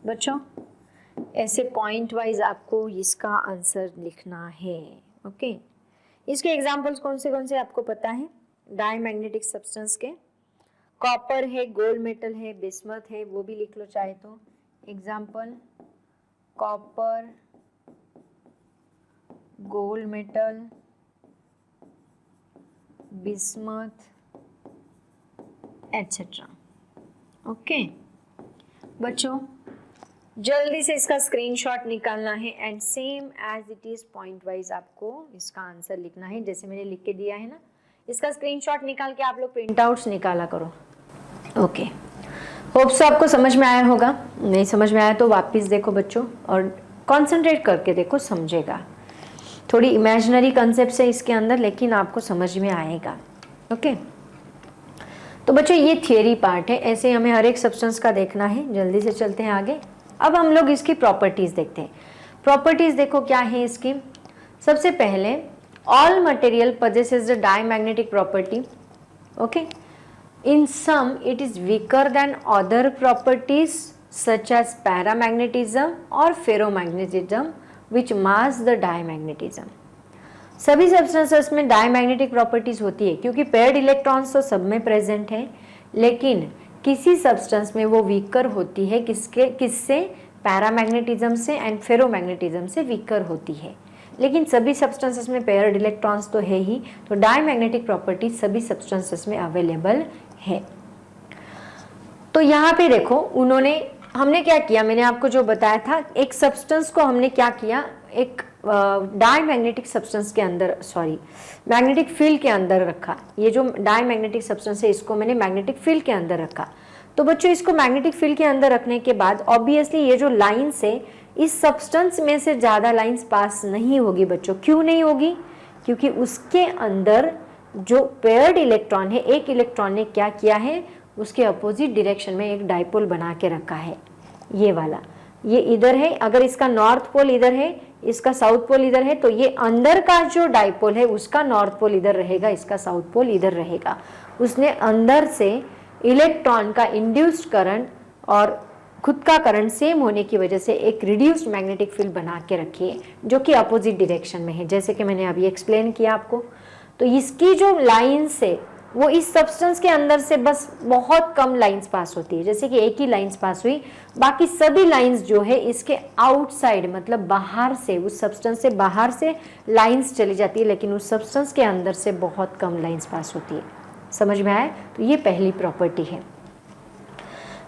बच्चों ऐसे point wise आपको इसका answer लिखना है. Okay. इसके examples कौन से आपको पता है? डायमैग्नेटिक सब्सटेंस के कॉपर है, गोल्ड मेटल है, बिस्मथ है, वो भी लिख लो चाहे तो. Example copper, gold metal, bismuth etcetera. Okay बच्चों, जल्दी से इसका स्क्रीनशॉट निकालना है and same as it is point wise आपको इसका आंसर लिखना है जैसे मैंने लिख के दिया है ना. इसका स्क्रीनशॉट निकाल के आप लोग प्रिंट आउट्स निकाला करो. ओके. होप्स आपको समझ में आया होगा. नहीं समझ में आया तो वापस देखो बच्चों और कंसंट्रेट करके देखो, समझेगा. थोड़ी इमेजिनरी कंसेप्ट है इसके अंदर लेकिन आपको समझ में आएगा. ओके. तो बच्चों ये थियरी पार्ट है. ऐसे हमें हर एक सब्सटेंस का देखना है. जल्दी से चलते हैं आगे. अब हम लोग इसकी प्रॉपर्टीज देखते हैं. प्रॉपर्टीज देखो क्या है इसकी. सबसे पहले all material possesses the diamagnetic property. Okay. In some it is weaker than other properties such as paramagnetism or ferromagnetism which mask the diamagnetism. सभी सब्सटेंसेस में डायमैग्नेटिक प्रॉपर्टीज होती है क्योंकि पेयर्ड इलेक्ट्रॉन्स तो सब में प्रेजेंट है, लेकिन किसी सब्सटेंस में वो वीकर होती है. किससे? पैरामैग्नेटिज्म से एंड फेरोमैग्नेटिज्म से वीकर होती है. लेकिन सभी सब्सटेंसेस में पेयर्ड इलेक्ट्रॉन्स तो है ही, तो डायमैग्नेटिक प्रॉपर्टीज सभी सब्सटेंसेस में अवेलेबल है. तो यहाँ पे देखो हमने क्या किया, मैंने आपको जो बताया था, एक सब्सटेंस को हमने क्या किया, एक डायमैग्नेटिक सब्सटेंस के अंदर, मैग्नेटिक फील्ड के अंदर रखा. ये जो डायमैग्नेटिक सब्सटेंस है इसको मैंने मैग्नेटिक फील्ड के अंदर रखा. तो बच्चों इसको मैग्नेटिक फील्ड के अंदर रखने के बाद ऑब्वियसली ये जो लाइन्स है इस सब्सटेंस में से ज़्यादा लाइन्स पास नहीं होगी बच्चों. क्यों नहीं होगी? क्योंकि उसके अंदर जो पेयर्ड इलेक्ट्रॉन है, एक इलेक्ट्रॉन ने क्या किया है, उसके अपोजिट डायरेक्शन में एक डाइपोल बना के रखा है. ये वाला, ये इधर है. अगर इसका नॉर्थ पोल इधर है, इसका साउथ पोल इधर है, तो ये अंदर का जो डाइपोल है उसका नॉर्थ पोल इधर रहेगा, इसका साउथ पोल इधर रहेगा. उसने अंदर से इलेक्ट्रॉन का इंड्यूस्ड करंट और खुद का करंट सेम होने की वजह से एक रिड्यूस्ड मैग्नेटिक फील्ड बना के रखी है जो कि अपोजिट डायरेक्शन में है, जैसे कि मैंने अभी एक्सप्लेन किया आपको. तो इसकी जो लाइन्स है वो इस सब्सटेंस के अंदर से बस बहुत कम लाइंस पास होती है, जैसे कि एक ही लाइंस पास हुई. बाकी सभी लाइंस जो है इसके आउटसाइड, मतलब बाहर से, उस सब्सटेंस से बाहर से लाइंस चली जाती है, लेकिन उस सब्सटेंस के अंदर से बहुत कम लाइंस पास होती है. समझ में आया? तो ये पहली प्रॉपर्टी है.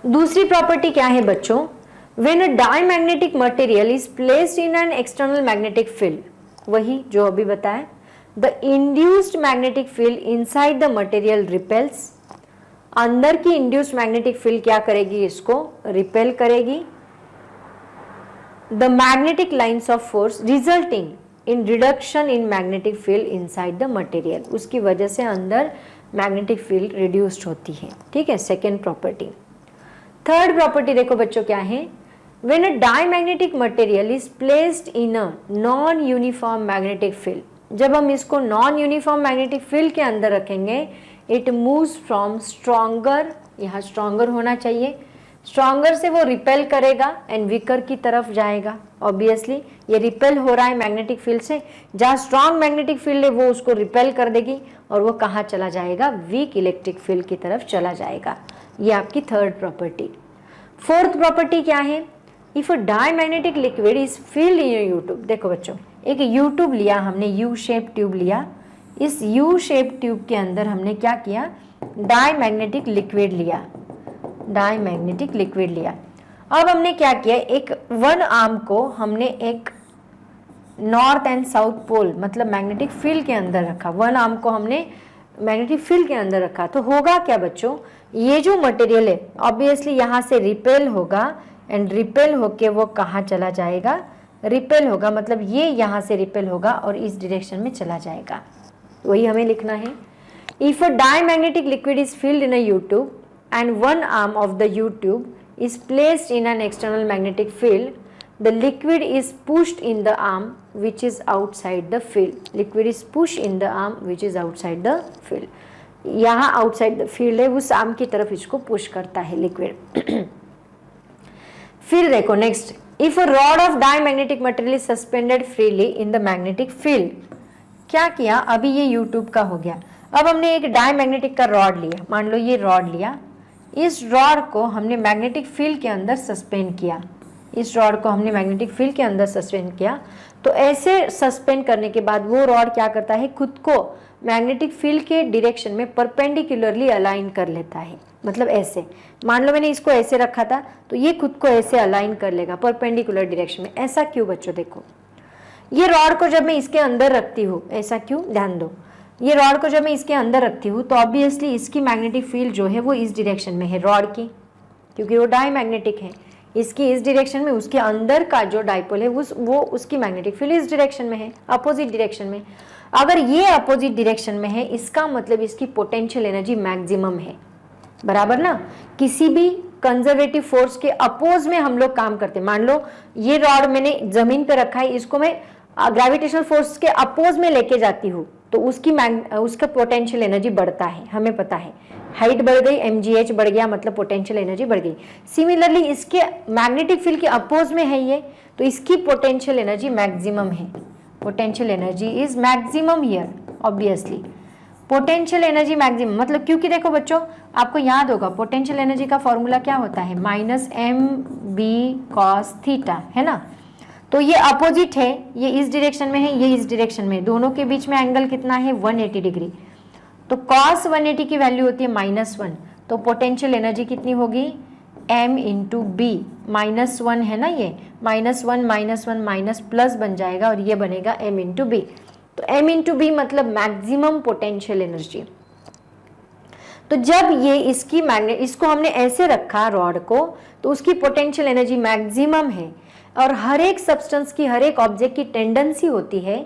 दूसरी प्रॉपर्टी क्या है बच्चों? When a diamagnetic material is placed in an external magnetic field, वही जो अभी बताया, the induced magnetic field inside the material repels, अंदर की इंड्यूस्ड मैग्नेटिक फील्ड क्या करेगी, इसको रिपेल करेगी, the magnetic lines of force resulting in reduction in magnetic field inside the material, उसकी वजह से अंदर मैग्नेटिक फील्ड रिड्यूस्ड होती है। ठीक है, सेकेंड प्रॉपर्टी। थर्ड प्रॉपर्टी देखो बच्चों क्या है, when a diamagnetic material is placed in a non uniform magnetic field, जब हम इसको नॉन यूनिफॉर्म मैग्नेटिक फील्ड के अंदर रखेंगे, इट मूव्स फ्रॉम स्ट्रॉन्गर, यहाँ स्ट्रॉन्गर होना चाहिए, स्ट्रॉन्गर से वो रिपेल करेगा एंड वीकर की तरफ जाएगा। ऑब्वियसली ये रिपेल हो रहा है मैग्नेटिक फील्ड से, जहाँ स्ट्रॉन्ग मैग्नेटिक फील्ड है वो उसको रिपेल कर देगी और वो कहाँ चला जाएगा, वीक इलेक्ट्रिक फील्ड की तरफ चला जाएगा। ये आपकी थर्ड प्रॉपर्टी। फोर्थ प्रॉपर्टी क्या है, if a diamagnetic liquid is filled in you tube, देखो बच्चों एक यू ट्यूब लिया हमने, यू शेप ट्यूब लिया, इस यू शेप ट्यूब के अंदर हमने क्या किया, डायमैग्नेटिक लिक्विड लिया, डायमैग्नेटिक लिक्विड लिया। अब हमने क्या किया, एक वन आर्म को हमने एक नॉर्थ एंड साउथ पोल मतलब मैग्नेटिक फील्ड के अंदर रखा, वन आर्म को हमने मैग्नेटिक फील्ड के अंदर रखा, तो होगा क्या बच्चों, ये जो मटेरियल है ऑब्वियसली यहाँ से रिपेल होगा एंड रिपेल होके वो कहाँ चला जाएगा, रिपेल होगा, मतलब ये यहाँ से रिपेल होगा और इस डायरेक्शन में चला जाएगा, वही हमें लिखना है। If a diamagnetic liquid is filled in a you tube and one arm of the U-tube is placed in an external magnetic field, the liquid is pushed in the arm which is outside the field, liquid is pushed in the arm which is outside the field, यहाँ outside the field है, उस arm की तरफ इसको push करता है liquid. फिर देखो next, if a rod of diamagnetic material is suspended freely in the magnetic field, क्या किया, अभी ये U-tube का हो गया, अब हमने एक डायमैग्नेटिक का रॉड लिया, मान लो ये रॉड लिया, इस रॉड को हमने मैग्नेटिक फील्ड के अंदर सस्पेंड किया, इस रॉड को हमने मैग्नेटिक फील्ड के अंदर सस्पेंड किया, तो ऐसे सस्पेंड करने के बाद वो रॉड क्या करता है, खुद को मैग्नेटिक फील्ड के डायरेक्शन में परपेंडिकुलरली अलाइन कर लेता है, मतलब ऐसे, मान लो मैंने इसको ऐसे रखा था तो ये खुद को ऐसे अलाइन कर लेगा परपेंडिकुलर डायरेक्शन में। ऐसा क्यों बच्चों, देखो ये रॉड को जब मैं इसके अंदर रखती हूँ, ऐसा क्यों, ध्यान दो, ये रॉड को जब मैं इसके अंदर रखती हूँ तो ऑब्वियसली इसकी मैग्नेटिक फील्ड जो है वो इस डायरेक्शन में है रॉड की, क्योंकि वो डायमैग्नेटिक है, इसकी इस डायरेक्शन में, उसके अंदर का जो डाइपोल है वो उसकी मैग्नेटिक फील्ड इस डायरेक्शन में है, अपोजिट डायरेक्शन में। अगर ये अपोजिट डायरेक्शन में है इसका मतलब इसकी पोटेंशियल एनर्जी मैक्सिमम है, बराबर ना, किसी भी कंजर्वेटिव फोर्स के अपोज में हम लोग काम करते हैं। मान लो ये रॉड मैंने जमीन पे रखा है, इसको मैं ग्रेविटेशनल फोर्स के अपोज में लेके जाती हूँ तो उसका पोटेंशियल एनर्जी बढ़ता है, हमें पता है, हाइट बढ़ गई mgh बढ़ गया मतलब पोटेंशियल एनर्जी बढ़ गई। सिमिलरली इसके मैग्नेटिक फील्ड के अपोज में है ये, तो इसकी पोटेंशियल एनर्जी मैक्सिमम है, potential energy is maximum here, obviously potential energy maximum, मतलब क्योंकि देखो बच्चों आपको याद होगा पोटेंशियल एनर्जी का फॉर्मूला क्या होता है, -mb cos थीटा, है ना, तो ये अपोजिट है, ये इस डायरेक्शन में है, ये इस डायरेक्शन में, दोनों के बीच में एंगल कितना है 180 डिग्री, तो cos 180 की वैल्यू होती है -1, तो पोटेंशियल एनर्जी कितनी होगी m इंटू बी, -1 है ना, ये -1 माइनस प्लस बन जाएगा और ये बनेगा m इंटू बी, तो m इंटू बी मतलब मैक्सिमम पोटेंशियल एनर्जी। तो जब ये इसको हमने ऐसे रखा रॉड को, तो उसकी पोटेंशियल एनर्जी मैक्सिमम है, और हर एक सब्सटेंस की, हर एक ऑब्जेक्ट की टेंडेंसी होती है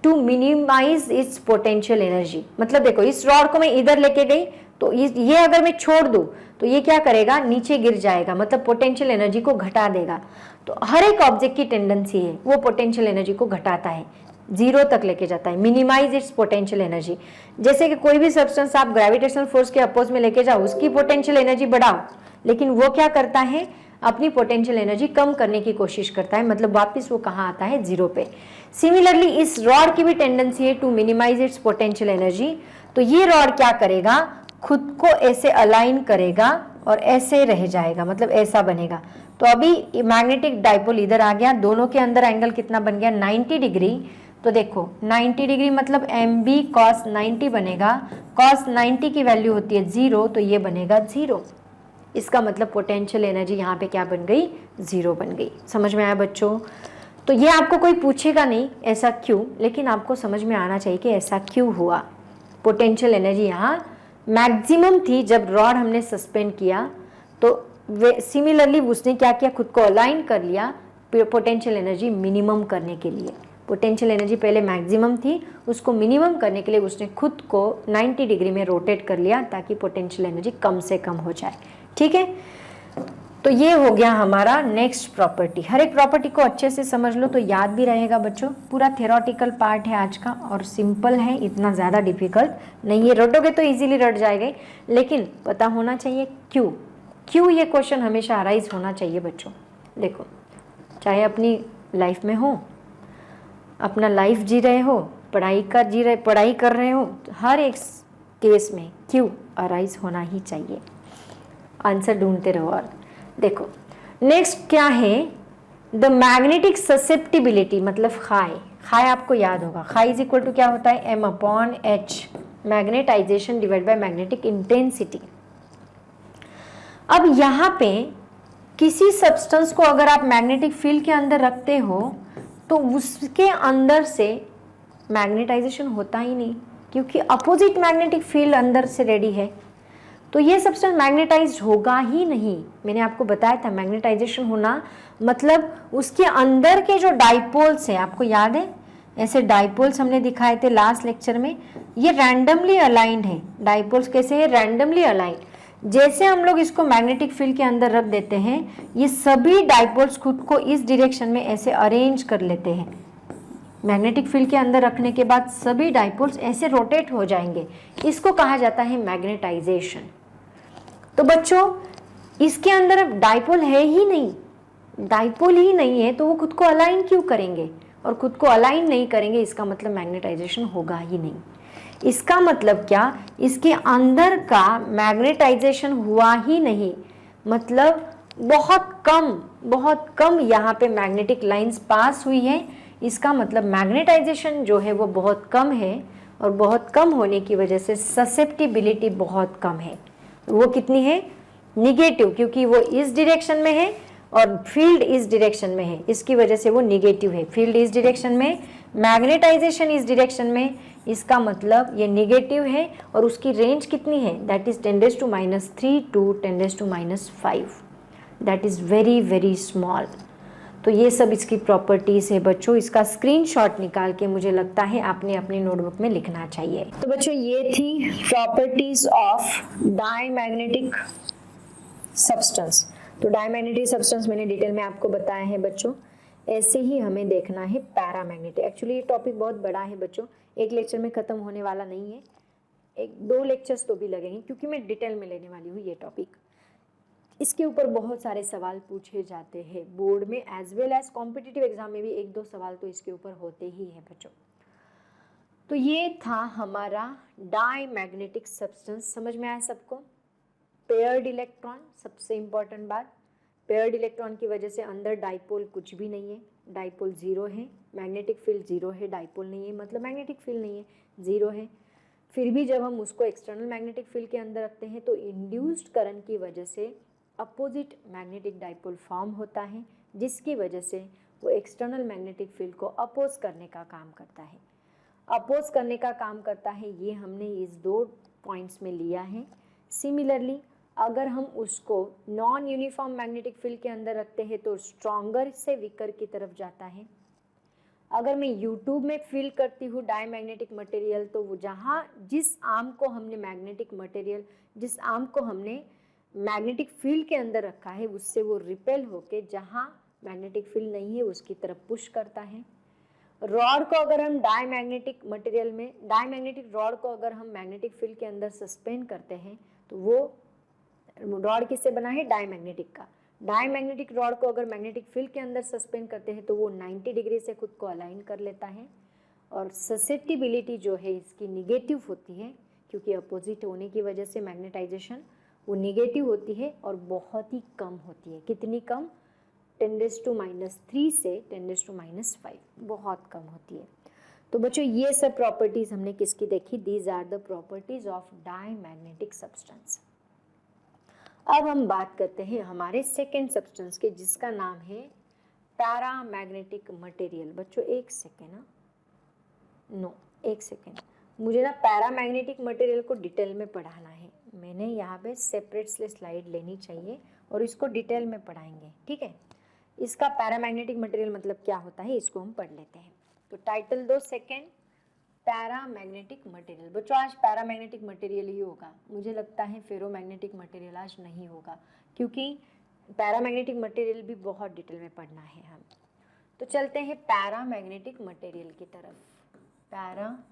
to minimise its potential energy. मतलब देखो इस रॉड को मैं इधर लेके गई तो ये अगर मैं छोड़ दूं तो ये क्या करेगा, नीचे गिर जाएगा, मतलब पोटेंशियल एनर्जी को घटा देगा। तो हर एक ऑब्जेक्ट की टेंडेंसी है वो पोटेंशियल एनर्जी को घटाता है, जीरो तक लेके जाता है, मिनिमाइज इट्स पोटेंशियल एनर्जी। जैसे कि कोई भी सब्सटेंस आप ग्रेविटेशनल फोर्स के अपोज में लेके जाओ, उसकी पोटेंशियल एनर्जी बढ़ाओ, लेकिन वो क्या करता है, अपनी पोटेंशियल एनर्जी कम करने की कोशिश करता है, मतलब वापस वो कहाँ आता है, जीरो पे। सिमिलरली इस रॉड की भी टेंडेंसी है to minimise its potential energy, तो ये रॉड क्या करेगा, खुद को ऐसे अलाइन करेगा और ऐसे रह जाएगा, मतलब ऐसा बनेगा। तो अभी मैग्नेटिक डाइपोल इधर आ गया, दोनों के अंदर एंगल कितना बन गया 90 डिग्री, तो देखो 90 डिग्री मतलब mb cos 90 बनेगा, cos 90 की वैल्यू होती है 0, तो ये बनेगा 0, इसका मतलब पोटेंशियल एनर्जी यहाँ पे क्या बन गई, 0 बन गई। समझ में आया बच्चों? तो ये आपको कोई पूछेगा नहीं ऐसा क्यों, लेकिन आपको समझ में आना चाहिए कि ऐसा क्यों हुआ। पोटेंशियल एनर्जी यहाँ मैक्सिमम थी जब रॉड हमने सस्पेंड किया, तो सिमिलरली उसने क्या किया, खुद को अलाइन कर लिया पोटेंशियल एनर्जी मिनिमम करने के लिए। पोटेंशियल एनर्जी पहले मैक्सिमम थी, उसको मिनिमम करने के लिए उसने खुद को 90 डिग्री में रोटेट कर लिया ताकि पोटेंशियल एनर्जी कम से कम हो जाए। ठीक है, तो ये हो गया हमारा नेक्स्ट प्रॉपर्टी। हर एक प्रॉपर्टी को अच्छे से समझ लो तो याद भी रहेगा बच्चों। पूरा थ्योरेटिकल पार्ट है आज का और सिंपल है, इतना ज़्यादा डिफिकल्ट नहीं है। रटोगे तो इजीली रट जाएगा, लेकिन पता होना चाहिए क्यों। क्यों ये क्वेश्चन हमेशा अराइज होना चाहिए बच्चों। देखो, चाहे अपनी लाइफ में हो, अपना लाइफ जी रहे हो, पढ़ाई कर रहे हो, हर एक केस में क्यों अराइज होना ही चाहिए। आंसर ढूंढते रहो। और देखो नेक्स्ट क्या है, द मैग्नेटिक ससेप्टिबिलिटी मतलब खाई आपको याद होगा। खाई इज इक्वल टू क्या होता है, m/h, magnetisation divide by magnetic intensity. अब यहाँ पे किसी सब्सटेंस को अगर आप मैग्नेटिक फील्ड के अंदर रखते हो तो उसके अंदर से मैग्नेटाइजेशन होता ही नहीं, क्योंकि अपोजिट मैग्नेटिक फील्ड अंदर से रेडी है, तो ये सब्सटेंस मैग्नेटाइज्ड होगा ही नहीं। मैंने आपको बताया था मैग्नेटाइजेशन होना मतलब उसके अंदर के जो डाइपोल्स हैं, आपको याद है ऐसे डाइपोल्स हमने दिखाए थे लास्ट लेक्चर में, ये रैंडमली अलाइंड है। डाइपोल्स कैसे है, रैंडमली अलाइंड। जैसे हम लोग इसको मैग्नेटिक फील्ड के अंदर रख देते हैं, ये सभी डाइपोल्स खुद को इस डायरेक्शन में ऐसे अरेंज कर लेते हैं। मैग्नेटिक फील्ड के अंदर रखने के बाद सभी डाइपोल्स ऐसे रोटेट हो जाएंगे, इसको कहा जाता है मैग्नेटाइजेशन। तो बच्चों इसके अंदर अब डाइपोल है ही नहीं, डाइपोल ही नहीं है, तो वो खुद को अलाइन क्यों करेंगे, और खुद को अलाइन नहीं करेंगे इसका मतलब मैग्नेटाइजेशन होगा ही नहीं। इसका मतलब क्या, इसके अंदर का मैग्नेटाइजेशन हुआ ही नहीं, मतलब बहुत कम यहाँ पे मैग्नेटिक लाइंस पास हुई है। इसका मतलब मैग्नेटाइजेशन जो है वो बहुत कम है, और बहुत कम होने की वजह से ससेप्टिबिलिटी बहुत कम है। वो कितनी है, निगेटिव, क्योंकि वो इस डायरेक्शन में है और फील्ड इस डायरेक्शन में है, इसकी वजह से वो निगेटिव है। फील्ड इस डायरेक्शन में, मैग्नेटाइजेशन इस डायरेक्शन में, इसका मतलब ये निगेटिव है। और उसकी रेंज कितनी है, that is 10⁻³ to 10⁻5, that is very very small. तो ये सब इसकी प्रॉपर्टीज है बच्चों। इसका स्क्रीनशॉट निकाल के मुझे लगता है आपने अपनी नोटबुक में लिखना चाहिए। तो बच्चों ये थी प्रॉपर्टीज ऑफ डायमैग्नेटिक सब्सटेंस। तो डायमैग्नेटिक सब्सटेंस मैंने डिटेल में आपको बताया है बच्चों। ऐसे ही हमें देखना है पैरामैग्नेटिक। एक्चुअली ये टॉपिक बहुत बड़ा है बच्चों, एक लेक्चर में खत्म होने वाला नहीं है, 1-2 लेक्चर्स तो भी लगेंगे, क्योंकि मैं डिटेल में लेने वाली हूँ ये टॉपिक। इसके ऊपर बहुत सारे सवाल पूछे जाते हैं बोर्ड में, as well as competitive exam में भी 1-2 सवाल तो इसके ऊपर होते ही हैं बच्चों। तो ये था हमारा डायमैग्नेटिक सब्सटेंस। समझ में आया सबको? पेयर्ड इलेक्ट्रॉन, सबसे इंपॉर्टेंट बात, पेयर्ड इलेक्ट्रॉन की वजह से अंदर डाइपोल कुछ भी नहीं है, डाइपोल 0 है, मैग्नेटिक फील्ड 0 है, डाइपोल नहीं है मतलब मैग्नेटिक फील्ड नहीं है, 0 है। फिर भी जब हम उसको एक्सटर्नल मैग्नेटिक फील्ड के अंदर रखते हैं तो इंड्यूस्ड करंट की वजह से अपोजिट मैग्नेटिक डाइपोल फॉर्म होता है, जिसकी वजह से वो एक्सटर्नल मैग्नेटिक फील्ड को अपोज करने का काम करता है। अपोज करने का काम करता है, ये हमने इस 2 पॉइंट्स में लिया है। सिमिलरली अगर हम उसको नॉन यूनिफॉर्म मैग्नेटिक फील्ड के अंदर रखते हैं तो स्ट्रॉन्गर से वीकर की तरफ जाता है। अगर मैं यूट्यूब में फील करती हूँ डायमैग्नेटिक मटेरियल, तो वो जहाँ जिस आर्म को हमने मैग्नेटिक मटेरियल, जिस आर्म को हमने मैग्नेटिक फील्ड के अंदर रखा है, उससे वो रिपेल होके जहाँ मैग्नेटिक फील्ड नहीं है उसकी तरफ पुश करता है। रॉड को अगर हम डायमैग्नेटिक मटेरियल में, डायमैग्नेटिक रॉड को अगर हम मैग्नेटिक फील्ड के अंदर सस्पेंड करते हैं तो वो रॉड किससे बना है, डायमैग्नेटिक का। डायमैग्नेटिक रॉड को अगर मैग्नेटिक फील्ड के अंदर सस्पेंड करते हैं तो वो 90 डिग्री से खुद को अलाइन कर लेता है। और ससेप्टिबिलिटी जो है इसकी निगेटिव होती है, क्योंकि अपोजिट होने की वजह से मैग्नेटाइजेशन वो निगेटिव होती है और बहुत ही कम होती है। कितनी कम, 10⁻³ से 10⁻5, बहुत कम होती है। तो बच्चों ये सब प्रॉपर्टीज हमने किसकी देखी, these are the properties of diamagnetic substance. अब हम बात करते हैं हमारे सेकेंड सब्सटेंस के, जिसका नाम है पैरामैग्नेटिक मटेरियल। बच्चों एक सेकेंड ना, नो एक सेकेंड, मुझे ना पैरामैग्नेटिक मटेरियल को डिटेल में पढ़ाना है। मैंने यहाँ पे सेपरेट से स्लाइड लेनी चाहिए और इसको डिटेल में पढ़ाएंगे, ठीक है। इसका पैरामैग्नेटिक मटेरियल मतलब क्या होता है इसको हम पढ़ लेते हैं। तो टाइटल दो सेकेंड, पैरामैग्नेटिक मटेरियल। बच्चों आज पैरामैग्नेटिक मटेरियल ही होगा, मुझे लगता है फेरोमैग्नेटिक मटेरियल आज नहीं होगा, क्योंकि पैरामैग्नेटिक मटेरियल भी बहुत डिटेल में पढ़ना है हम। तो चलते हैं पैरामैग्नेटिक मटेरियल की तरफ। पैरामैग्नेटिक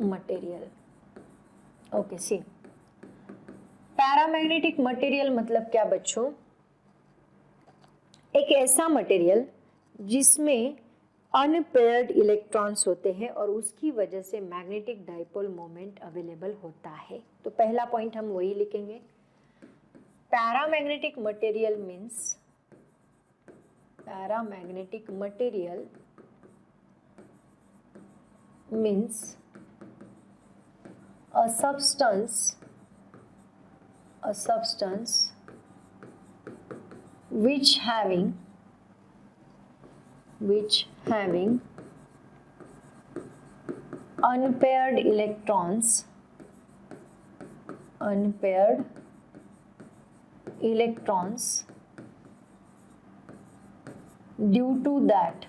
मटेरियल, ओके सी। पैरामैग्नेटिक मटेरियल मतलब क्या बच्चों? एक ऐसा मटेरियल जिसमें अनपेयर्ड इलेक्ट्रॉन्स होते हैं और उसकी वजह से मैग्नेटिक डाइपोल मोमेंट अवेलेबल होता है। तो पहला पॉइंट हम वही लिखेंगे, paramagnetic material means, paramagnetic material means a substance which having unpaired electrons due to that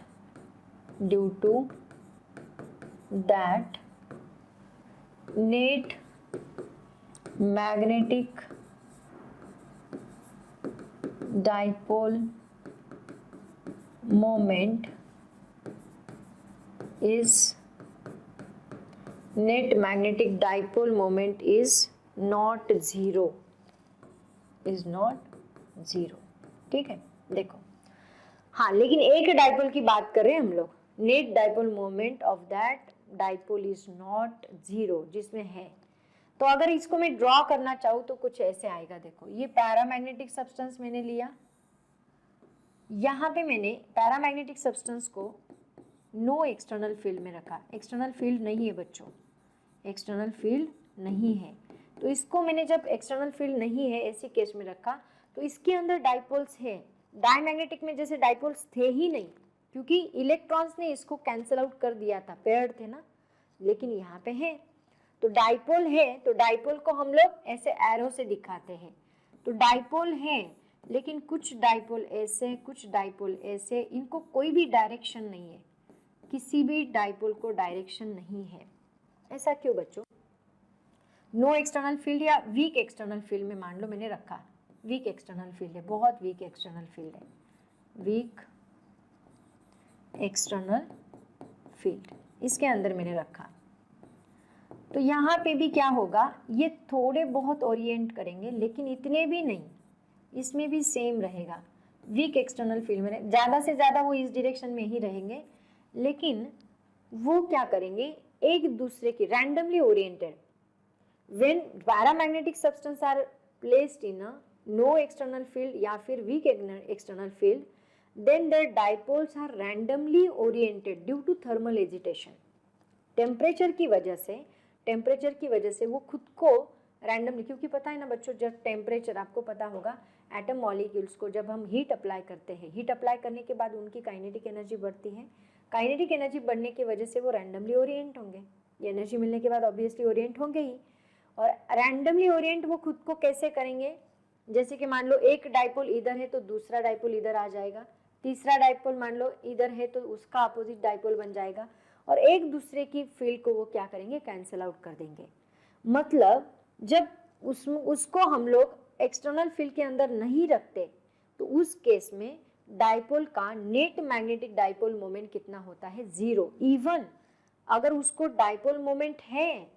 net magnetic dipole moment is not zero, ठीक है। देखो हाँ, लेकिन एक डाइपोल की बात कर रहे हैं हम लोग, net dipole moment of that dipole is not zero, जिसमें है। तो अगर इसको मैं ड्रॉ करना चाहूँ तो कुछ ऐसे आएगा। देखो ये पैरामैग्नेटिक सब्सटेंस मैंने लिया, यहाँ पे मैंने पैरामैग्नेटिक सब्सटेंस को नो एक्सटर्नल फील्ड में रखा। एक्सटर्नल फील्ड नहीं है बच्चों, एक्सटर्नल फील्ड नहीं है। तो इसको मैंने जब एक्सटर्नल फील्ड नहीं है ऐसे केस में रखा, तो इसके अंदर डाइपोल्स है। डायमैग्नेटिक में जैसे डाइपोल्स थे ही नहीं, क्योंकि इलेक्ट्रॉन्स ने इसको कैंसिल आउट कर दिया था, पेयर्ड थे ना, लेकिन यहाँ पे है। तो डाइपोल है, तो डाइपोल को हम लोग ऐसे एरो से दिखाते हैं। तो डाइपोल है, लेकिन कुछ डाइपोल ऐसे, कुछ डाइपोल ऐसे, इनको कोई भी डायरेक्शन नहीं है, किसी भी डाइपोल को डायरेक्शन नहीं है। ऐसा क्यों बच्चों? नो एक्सटर्नल फील्ड या वीक एक्सटर्नल फील्ड में मान लो मैंने रखा, वीक एक्सटर्नल फील्ड है, बहुत वीक एक्सटर्नल फील्ड है, वीक एक्सटर्नल फील्ड इसके अंदर मैंने रखा। तो यहाँ पे भी क्या होगा, ये थोड़े बहुत ओरिएंट करेंगे, लेकिन इतने भी नहीं, इसमें भी सेम रहेगा। वीक एक्सटर्नल फील्ड में ज़्यादा से ज़्यादा वो इस डायरेक्शन में ही रहेंगे, लेकिन वो क्या करेंगे, एक दूसरे की randomly oriented. When paramagnetic substance are placed in a no external field या फिर weak external field, then their dipoles are randomly oriented due to thermal agitation. Temperature की वजह से वो खुद को रैंडमली, क्योंकि पता है ना बच्चों, जब टेम्परेचर, आपको पता होगा एटम मॉलिक्यूल्स को जब हम हीट अप्लाई करते हैं, हीट अप्लाई करने के बाद उनकी काइनेटिक एनर्जी बढ़ती है। काइनेटिक एनर्जी बढ़ने की वजह से वो रैंडमली ओरिएंट होंगे, ये एनर्जी मिलने के बाद ऑब्वियसली ओरिएंट होंगे ही। और रैंडमली ओरिएंट वो खुद को कैसे करेंगे, जैसे कि मान लो एक डाइपोल इधर है तो दूसरा डाइपोल इधर आ जाएगा, तीसरा डाइपोल मान लो इधर है तो उसका अपोजिट डाइपोल बन जाएगा, और एक दूसरे की फील्ड को वो क्या करेंगे, कैंसिल आउट कर देंगे। मतलब जब उसको हम लोग एक्सटर्नल फील्ड के अंदर नहीं रखते, तो उस केस में डाइपोल का नेट मैग्नेटिक डाइपोल मोमेंट कितना होता है, जीरो। इवन अगर उसको डाइपोल मोमेंट है,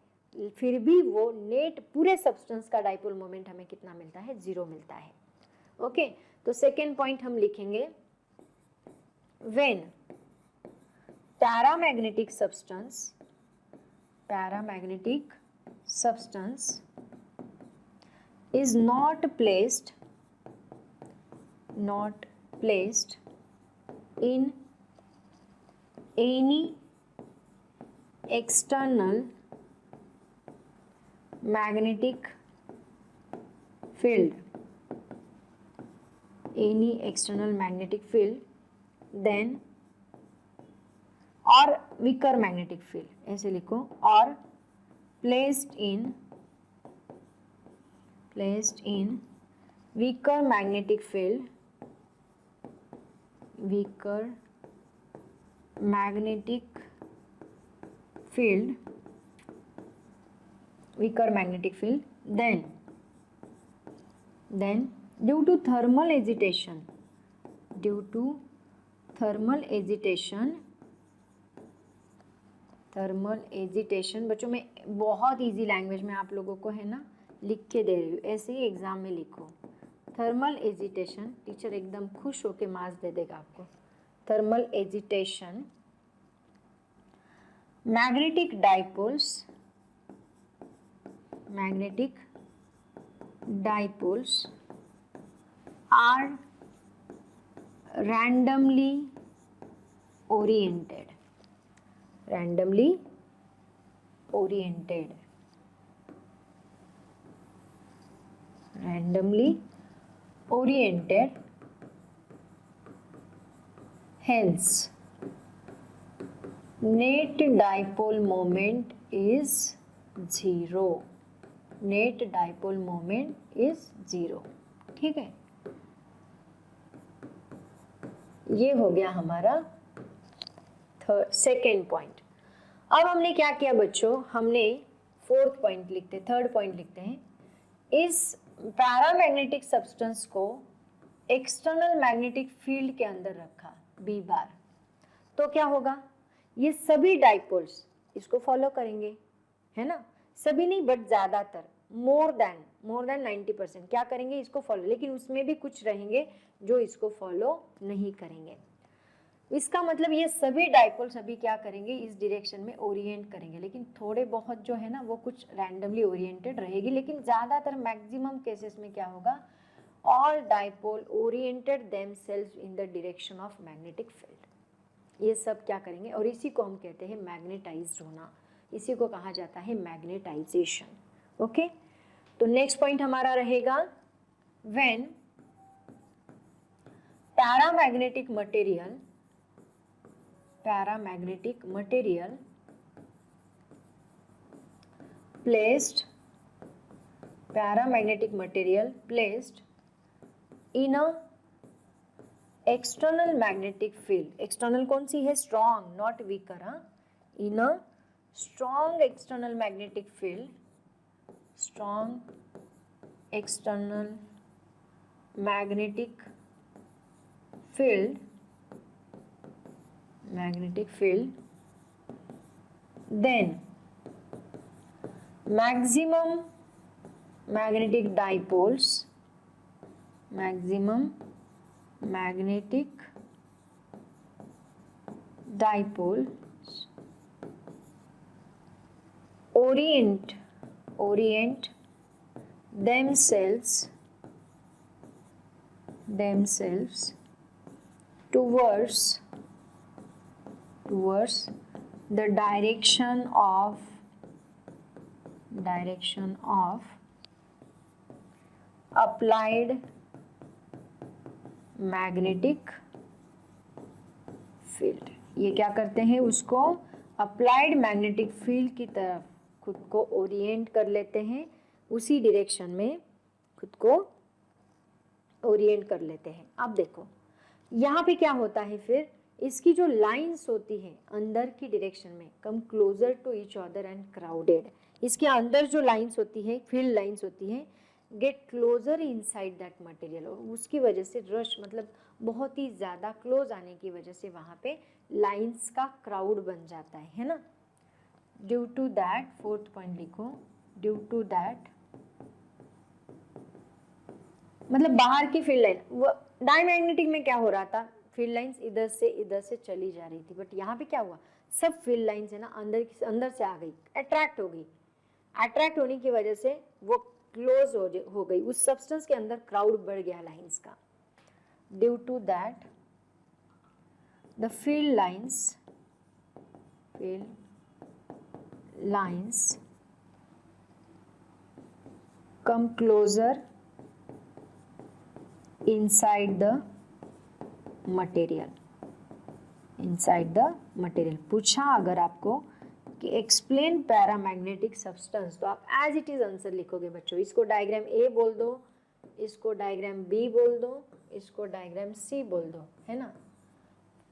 फिर भी वो नेट पूरे सब्सटेंस का डाइपोल मोमेंट हमें कितना मिलता है, जीरो मिलता है। ओके, तो सेकेंड पॉइंट हम लिखेंगे, when paramagnetic substance is not placed in any external magnetic field, any external magnetic field, then or weaker magnetic field, ऐसे लिखो, or placed in weaker magnetic field, then due to thermal agitation, बच्चों में बहुत easy language में आप लोगों को है ना लिख के दे रही हूँ, ऐसे ही एग्जाम में लिखो। थर्मल एजिटेशन, टीचर एकदम खुश होके मार्क्स दे देगा आपको। Thermal agitation, magnetic dipoles are randomly oriented, hence net dipole moment is zero, ठीक है। ये हो गया हमारा सेकेंड पॉइंट। अब हमने क्या किया बच्चों, हमने थर्ड पॉइंट लिखते हैं। इस पैरामैग्नेटिक सब्सटेंस को एक्सटर्नल मैग्नेटिक फील्ड के अंदर रखा बी बार, तो क्या होगा, ये सभी डाइपोल्स इसको फॉलो करेंगे, है ना, सभी नहीं बट ज्यादातर, मोर देन 90% क्या करेंगे, इसको फॉलो, लेकिन उसमें भी कुछ रहेंगे जो इसको फॉलो नहीं करेंगे। इसका मतलब ये सभी डाइपोल सभी क्या करेंगे, इस डायरेक्शन में ओरिएंट करेंगे, लेकिन थोड़े बहुत जो है ना वो कुछ रैंडमली ओरिएंटेड रहेगी, लेकिन ज्यादातर मैक्सिमम केसेस में क्या होगा, all dipole oriented themselves in the direction of magnetic field. ये सब क्या करेंगे, और इसी को हम कहते हैं मैग्नेटाइज्ड होना, इसी को कहा जाता है मैग्नेटाइजेशन। ओके, तो नेक्स्ट पॉइंट हमारा रहेगा, when paramagnetic material placed in a external magnetic field, external कौन सी है, strong not weaker, in a strong external magnetic field, then maximum magnetic dipoles orient themselves towards the direction of applied magnetic field। ये क्या करते हैं, उसको applied magnetic field की तरफ खुद को ओरिएंट कर लेते हैं, उसी डायरेक्शन में खुद को ओरिएंट कर लेते हैं। अब देखो यहाँ पे क्या होता है, फिर इसकी जो लाइंस होती है अंदर की डायरेक्शन में, come closer to each other and crowded, इसके अंदर जो लाइंस होती है, फील्ड लाइंस होती है, get closer inside that material, और उसकी वजह से रश मतलब बहुत ही ज़्यादा क्लोज आने की वजह से वहाँ पे लाइंस का क्राउड बन जाता है ना। Due to that, fourth point लिखो, ड्यू टू दैट मतलब बाहर की फील्ड लाइन, वो डायमैग्नेटिक में क्या हो रहा था, फील्ड लाइंस इधर से चली जा रही थी, बट यहाँ पे क्या हुआ, सब फील्ड लाइंस है ना अंदर से आ गई, अट्रैक्ट हो गई, अट्रैक्ट होने की वजह से वो क्लोज हो गई, उस सब्सटेंस के अंदर क्राउड बढ़ गया लाइंस का। Due to that the field lines come closer inside the material. पूछा अगर आपको कि एक्सप्लेन पैरामैग्नेटिक सब्सटेंस, तो आप एज इट इज आंसर लिखोगे बच्चों। इसको डायग्राम ए बोल दो, इसको डायग्राम बी बोल दो, इसको डायग्राम सी बोल दो, है ना।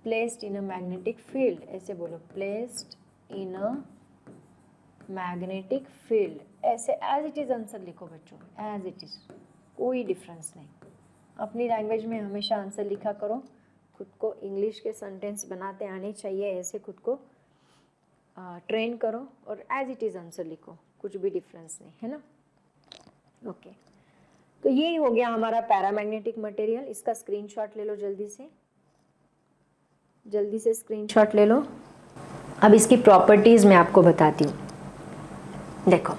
Placed in a magnetic field, ऐसे बोलो, placed in a magnetic field, ऐसे एज इट इज आंसर लिखो बच्चों, एज इट इज, कोई डिफरेंस नहीं। अपनी लैंग्वेज में हमेशा आंसर लिखा करो। खुद को इंग्लिश के सेंटेंस बनाते आने चाहिए, ऐसे खुद को ट्रेन करो और एज इट इज आंसर लिखो, कुछ भी डिफरेंस नहीं, है ना। ओके, तो ये हो गया हमारा पैरामैग्नेटिक मटेरियल। इसका स्क्रीनशॉट ले लो जल्दी से स्क्रीनशॉट ले लो। अब इसकी प्रॉपर्टीज मैं आपको बताती हूँ। देखो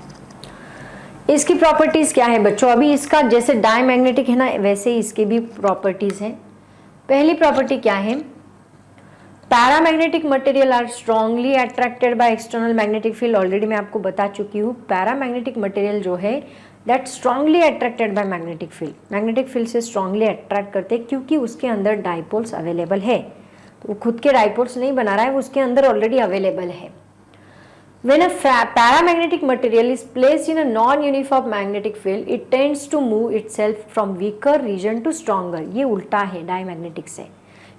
इसकी प्रॉपर्टीज क्या है बच्चों। अभी इसका जैसे डायमैग्नेटिक है ना, वैसे ही इसकी भी प्रॉपर्टीज हैं। पहली प्रॉपर्टी क्या है, paramagnetic material are strongly attracted by external magnetic field. Already मैं आपको बता चुकी हूँ, पैरामैग्नेटिक मटेरियल जो है that strongly attracted by magnetic field, magnetic field से स्ट्रांगली अट्रैक्ट करते हैं क्योंकि उसके अंदर डाइपोल्स अवेलेबल है। तो वो खुद के डाइपोल्स नहीं बना रहा है, वो उसके अंदर ऑलरेडी अवेलेबल है। When a paramagnetic material is placed in a non-uniform magnetic field, it tends to move itself from weaker region to stronger। ये उल्टा है डायमैग्नेटिक से,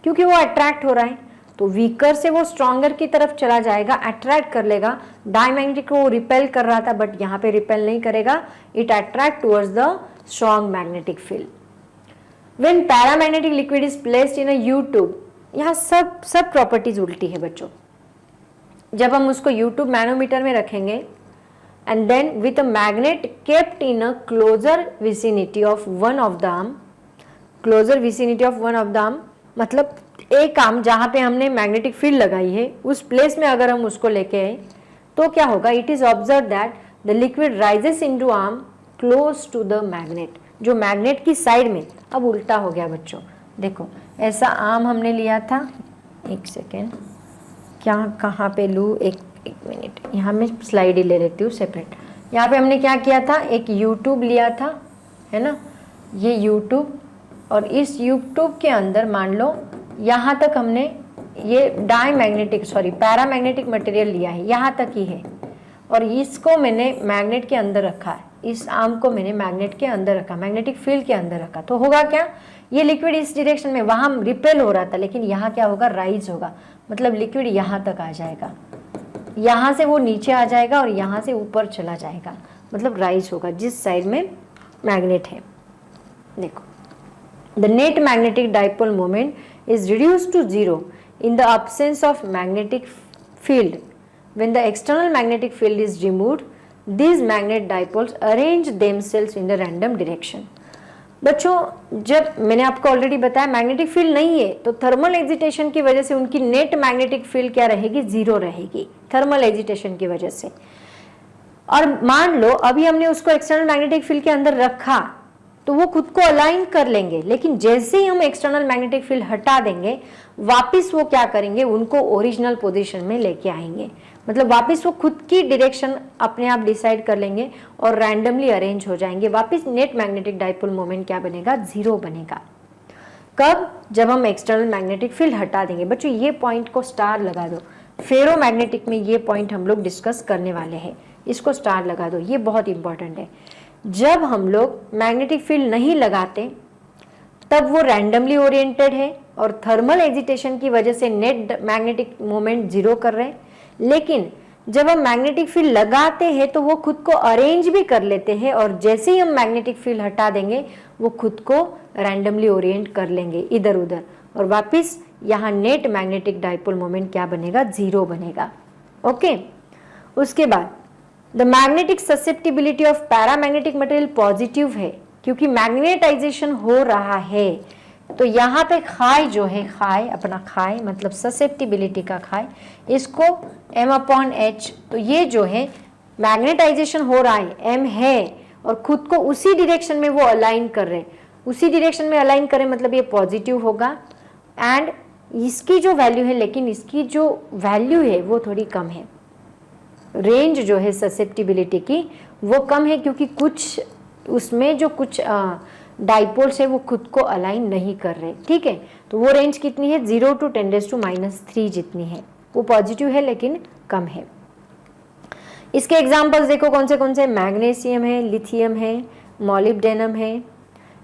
क्योंकि वो अट्रैक्ट हो रहा है तो वीकर से वो स्ट्रॉन्गर की तरफ चला जाएगा, अट्रैक्ट कर लेगा। डायमैग्नेटिक को रिपेल कर रहा था बट यहाँ पे रिपेल नहीं करेगा, it attract towards the strong magnetic field. When paramagnetic liquid is placed in a you tube, यहाँ सब प्रॉपर्टीज उल्टी है बच्चों। जब हम उसको U-tube मैनोमीटर में रखेंगे and then with a magnet kept in a closer vicinity of one of the arm, closer vicinity of one of the arm मतलब एक आर्म जहाँ पे हमने मैग्नेटिक फील्ड लगाई है उस प्लेस में अगर हम उसको लेके आए तो क्या होगा, it is observe that the liquid rises into arm close to the magnet. जो मैग्नेट की साइड में, अब उल्टा हो गया बच्चों। देखो ऐसा आर्म हमने लिया था, एक सेकेंड, क्या कहाँ पे लूँ, एक मिनट, यहाँ मैं स्लाइड ही ले लेती हूँ सेपरेट। यहाँ पे हमने क्या किया था, एक U-tube लिया था, है ना, ये U-tube, और इस U-tube के अंदर मान लो यहाँ तक हमने ये पैरामैग्नेटिक मटेरियल लिया है, यहाँ तक ही है, और इसको मैंने मैग्नेट के अंदर रखा है, इस आर्म को मैंने मैग्नेट के अंदर रखा, मैग्नेटिक फील्ड के अंदर रखा। तो होगा क्या, ये लिक्विड इस डायरेक्शन में, वहाँ रिपेल हो रहा था लेकिन यहाँ क्या होगा, राइज होगा, मतलब लिक्विड यहाँ तक आ जाएगा, यहाँ से वो नीचे आ जाएगा और यहाँ से ऊपर चला जाएगा, मतलब राइज होगा जिस साइड में मैग्नेट है। देखो the net magnetic dipole moment is reduced to zero in the absence of magnetic field. When the external magnetic field is removed, these magnet dipoles arrange themselves in the random direction. बच्चों जब मैंने आपको already बताया magnetic field नहीं है तो thermal एग्जिटेशन की वजह से उनकी नेट मैग्नेटिक फील्ड क्या रहेगी, जीरो रहेगी, थर्मल एग्जिटेशन की वजह से। और मान लो अभी हमने उसको एक्सटर्नल मैग्नेटिक फील्ड के अंदर रखा तो वो खुद को अलाइन कर लेंगे, लेकिन जैसे ही हम एक्सटर्नल मैग्नेटिक फील्ड हटा देंगे वापिस वो क्या करेंगे, उनको ओरिजिनल पोजीशन में लेके आएंगे, मतलब वापस वो खुद की डायरेक्शन अपने आप डिसाइड कर लेंगे और रैंडमली अरेंज हो जाएंगे। वापस नेट मैग्नेटिक डाइपोल मोमेंट क्या बनेगा, जीरो बनेगा। कब, जब हम एक्सटर्नल मैग्नेटिक फील्ड हटा देंगे। बच्चों ये पॉइंट को स्टार लगा दो, फेरो मैग्नेटिक में ये पॉइंट हम लोग डिस्कस करने वाले हैं, इसको स्टार लगा दो, ये बहुत इंपॉर्टेंट है। जब हम लोग मैग्नेटिक फील्ड नहीं लगाते तब वो रैंडमली ओरिएंटेड है और थर्मल एजिटेशन की वजह से नेट मैग्नेटिक मोमेंट जीरो कर रहे हैं, लेकिन जब हम मैग्नेटिक फील्ड लगाते हैं तो वो खुद को अरेंज भी कर लेते हैं और जैसे ही हम मैग्नेटिक फील्ड हटा देंगे वो खुद को रैंडमली ओरिएंट कर लेंगे इधर उधर और वापस यहाँ नेट मैग्नेटिक डाइपोल मोमेंट क्या बनेगा, जीरो बनेगा। ओके, उसके बाद the magnetic susceptibility of paramagnetic material positive है क्योंकि मैग्नेटाइजेशन हो रहा है। तो यहाँ पे खाई जो है, खाई अपना खाई मतलब ससेप्टिबिलिटी का खाई, इसको m/h, तो ये जो है मैग्नेटाइजेशन हो रहा है, m है और खुद को उसी डायरेक्शन में वो अलाइन कर रहे हैं, उसी डायरेक्शन में अलाइन करें मतलब ये पॉजिटिव होगा। एंड इसकी जो वैल्यू है, लेकिन इसकी जो वैल्यू है वो थोड़ी कम है, रेंज जो है ससेप्टिबिलिटी की वो कम है क्योंकि कुछ उसमें जो कुछ डाइपोल्स है वो खुद को अलाइन नहीं कर रहे, ठीक है। तो वो रेंज कितनी है, 0 to 10⁻³ जितनी है, वो पॉजिटिव है लेकिन कम है। इसके एग्जाम्पल्स देखो कौन से, मैग्नीशियम है, लिथियम है, मॉलिब्डेनम है,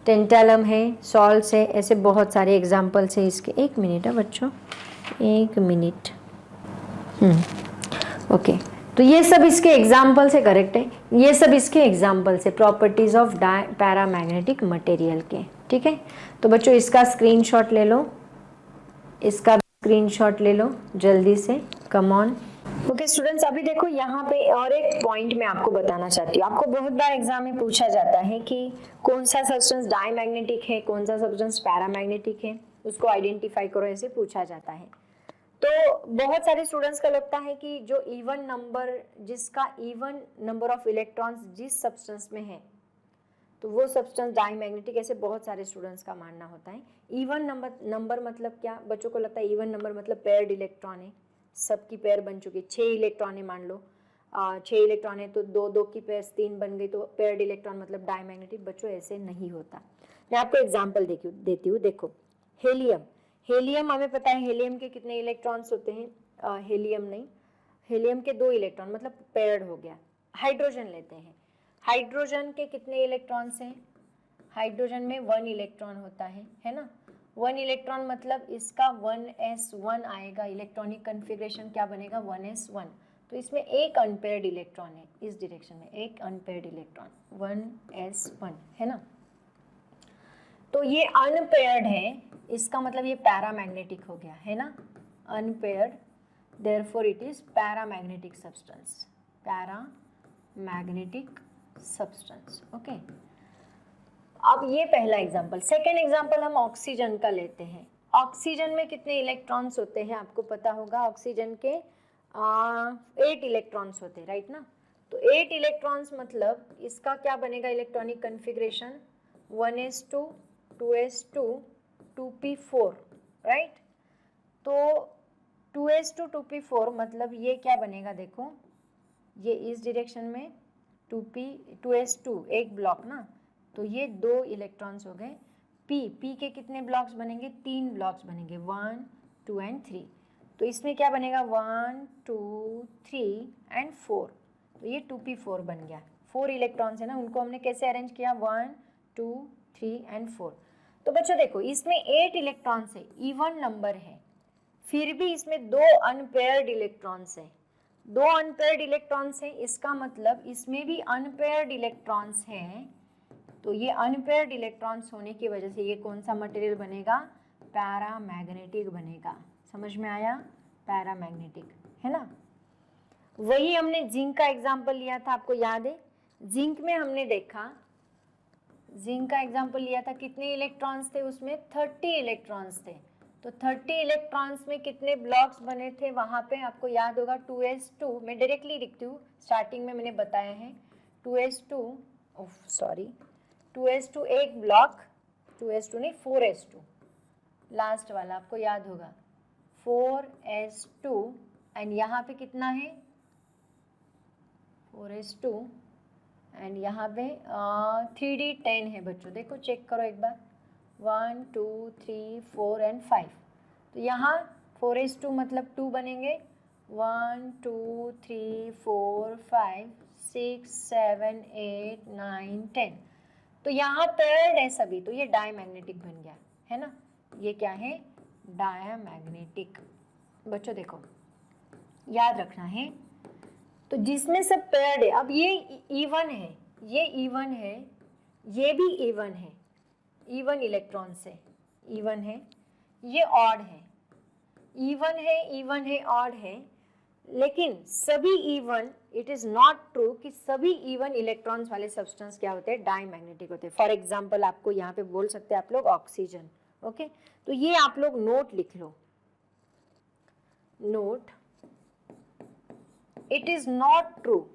टेंटालम है, सॉल्ट्स है, ऐसे बहुत सारे एग्जाम्पल्स है इसके। 1 मिनट है बच्चों, 1 मिनट। ओके, तो ये सब इसके एग्जाम्पल से, करेक्ट है, ये सब इसके एग्जाम्पल से प्रॉपर्टीज ऑफ पैरामैग्नेटिक मटेरियल के, ठीक है। तो बच्चों इसका स्क्रीनशॉट ले लो, इसका स्क्रीनशॉट ले लो जल्दी से, कम ऑन। ओके स्टूडेंट्स, अभी देखो यहाँ पे और एक पॉइंट मैं आपको बताना चाहती हूँ। आपको बहुत बार एग्जाम में पूछा जाता है कि कौन सा सब्सटेंस डायमैग्नेटिक है, कौन सा सब्सटेंस पैरामैग्नेटिक है, उसको आइडेंटिफाई करो, ऐसे पूछा जाता है। तो बहुत सारे स्टूडेंट्स का लगता है कि जो इवन नंबर, जिसका इवन नंबर ऑफ इलेक्ट्रॉन्स जिस सब्सटेंस में है तो वो सब्सटेंस डायमैग्नेटिक, ऐसे बहुत सारे स्टूडेंट्स का मानना होता है। इवन नंबर मतलब क्या, बच्चों को लगता है इवन नंबर मतलब पेयर्ड इलेक्ट्रॉन है, सबकी पेयर बन चुकी, 6 इलेक्ट्रॉन है मान लो, 6 इलेक्ट्रॉन है तो 2 की पेयर 3 बन गई, तो पेयर्ड इलेक्ट्रॉन मतलब डायमैग्नेटिक। बच्चों ऐसे नहीं होता। मैं आपको एग्जांपल देती हूँ। देखो हेलियम हमें पता है, हेलियम के कितने इलेक्ट्रॉन्स होते हैं, हेलियम के 2 इलेक्ट्रॉन मतलब पेयर्ड हो गया। हाइड्रोजन लेते हैं, हाइड्रोजन के कितने इलेक्ट्रॉन्स हैं, हाइड्रोजन में 1 इलेक्ट्रॉन होता है ना। 1 इलेक्ट्रॉन मतलब इसका 1s1 आएगा, इलेक्ट्रॉनिक कन्फिग्रेशन क्या बनेगा, 1s1। तो इसमें एक अनपेयर्ड इलेक्ट्रॉन है, इस डायरेक्शन में एक अनपेयर्ड इलेक्ट्रॉन 1s1 है ना। तो ये अनपेयर्ड है, इसका मतलब ये पैरामैग्नेटिक हो गया है ना, unpaired, therefore it is paramagnetic substance, paramagnetic substance. Okay, अब ये पहला एग्जांपल। सेकेंड एग्जांपल हम ऑक्सीजन का लेते हैं। ऑक्सीजन में कितने इलेक्ट्रॉन्स होते हैं आपको पता होगा, ऑक्सीजन के 8 इलेक्ट्रॉन्स होते हैं, राइट ना। तो 8 इलेक्ट्रॉन्स मतलब इसका क्या बनेगा electronic configuration, 1s2 2s2 2p4, right. तो 2s2 2p4 मतलब ये क्या बनेगा, देखो ये इस डायरेक्शन में 2s2 एक ब्लॉक ना, तो ये 2 इलेक्ट्रॉन्स हो गए। p के कितने ब्लॉक्स बनेंगे, 3 ब्लॉक्स बनेंगे, 1 2 एंड 3। तो इसमें क्या बनेगा, 1 2 3 एंड 4, तो ये 2p4 बन गया। 4 इलेक्ट्रॉन्स है ना, उनको हमने कैसे अरेंज किया, 1 2 3 एंड 4। तो बच्चों देखो इसमें 8 इलेक्ट्रॉन्स है, इवन नंबर है, फिर भी इसमें 2 अनपेयर्ड इलेक्ट्रॉन्स है, 2 अनपेयर्ड इलेक्ट्रॉन्स है, इसका मतलब इसमें भी अनपेयर्ड इलेक्ट्रॉन्स हैं। तो ये अनपेयर्ड इलेक्ट्रॉन्स होने की वजह से ये कौन सा मटेरियल बनेगा, पैरामैग्नेटिक बनेगा। समझ में आया, पैरामैग्नेटिक है ना। वही हमने जिंक का एग्जांपल लिया था, आपको याद है, जिंक में हमने देखा, जिंक का एग्जांपल लिया था, कितने इलेक्ट्रॉन्स थे उसमें, 30 इलेक्ट्रॉन्स थे। तो 30 इलेक्ट्रॉन्स में कितने ब्लॉक्स बने थे वहां पे, आपको याद होगा 2s2, मैं डायरेक्टली लिखती हूँ, स्टार्टिंग में मैंने बताया है 2s2 2s2 एक ब्लॉक, 2s2 नहीं 4s2, लास्ट वाला आपको याद होगा 4s2, एंड यहाँ पे कितना है 4s2, एंड यहाँ पे 3d10 है बच्चों, देखो चेक करो एक बार, 1 2 3 4 एंड 5। तो यहाँ 4s2 मतलब 2 बनेंगे, 1 2 3 4 5 6 7 8 9 10। तो यहाँ पेयर्ड है सभी, तो ये डायमैग्नेटिक बन गया है ना, ये क्या है, डायमैग्नेटिक। बच्चों देखो याद रखना है, तो जिसमें सब पेयर्ड है, अब ये इवन है, ये इवन है, ये भी इवन है, इवन इलेक्ट्रॉन से इवन है, ये ऑड है, इवन है, इवन है, ऑड है, लेकिन सभी even, it is not true कि सभी इवन इलेक्ट्रॉन्स वाले सब्सटेंस क्या होते हैं, डायमैग्नेटिक होते हैं। फॉर एग्जांपल आपको यहाँ पे बोल सकते हैं आप लोग ऑक्सीजन, ओके। तो ये आप लोग नोट लिख लो, note, it is not true,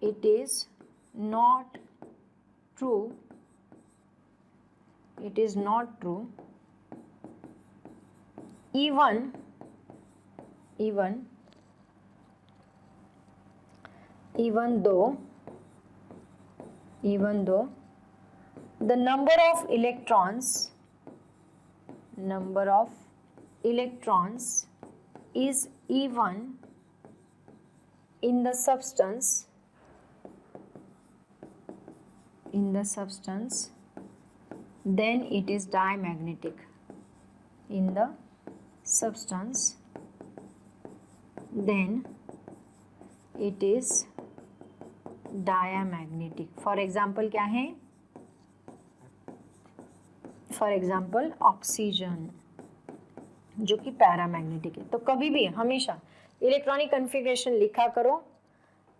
it is not true, it is not true, even though even though the number of electrons is even in the substance then it is diamagnetic. In the substance then it is diamagnetic. For example क्या है? For example oxygen जो कि paramagnetic है। तो कभी भी हमेशा electronic configuration लिखा करो,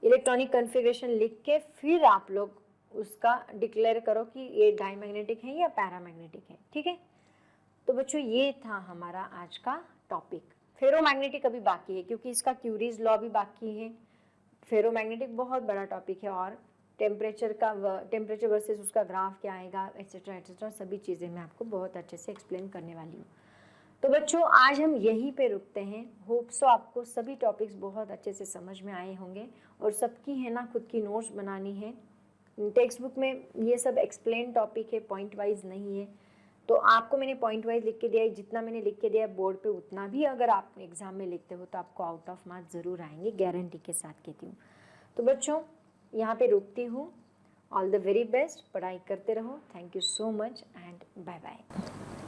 इलेक्ट्रॉनिक कन्फिग्रेशन लिख के फिर आप लोग उसका डिक्लेयर करो कि ये डायमैग्नेटिक है या पैरामैग्नेटिक है, ठीक है। तो बच्चों ये था हमारा आज का टॉपिक। फेरोमैग्नेटिक अभी बाकी है क्योंकि इसका क्यूरीज लॉ भी बाकी है। फेरोमैग्नेटिक बहुत बड़ा टॉपिक है और टेम्परेचर वर्सेस उसका ग्राफ क्या आएगा एक्सेट्रा एक्सेट्रा सभी चीज़ें मैं आपको बहुत अच्छे से एक्सप्लेन करने वाली हूँ। तो बच्चों आज हम यहीं पे रुकते हैं। होप सो आपको सभी टॉपिक्स बहुत अच्छे से समझ में आए होंगे और सबकी है ना खुद की नोट्स बनानी है। टेक्स्ट बुक में ये सब एक्सप्लेन टॉपिक है, पॉइंट वाइज नहीं है। तो आपको मैंने पॉइंट वाइज लिख के दिया है, जितना मैंने लिख के दिया है बोर्ड पे उतना भी अगर आप एग्जाम में लिखते हो तो आपको आउट ऑफ मार्क्स ज़रूर आएंगे, गारंटी के साथ कहती हूँ। तो बच्चों यहाँ पे रुकती हूँ। ऑल द वेरी बेस्ट, पढ़ाई करते रहो। Thank you so much and bye bye.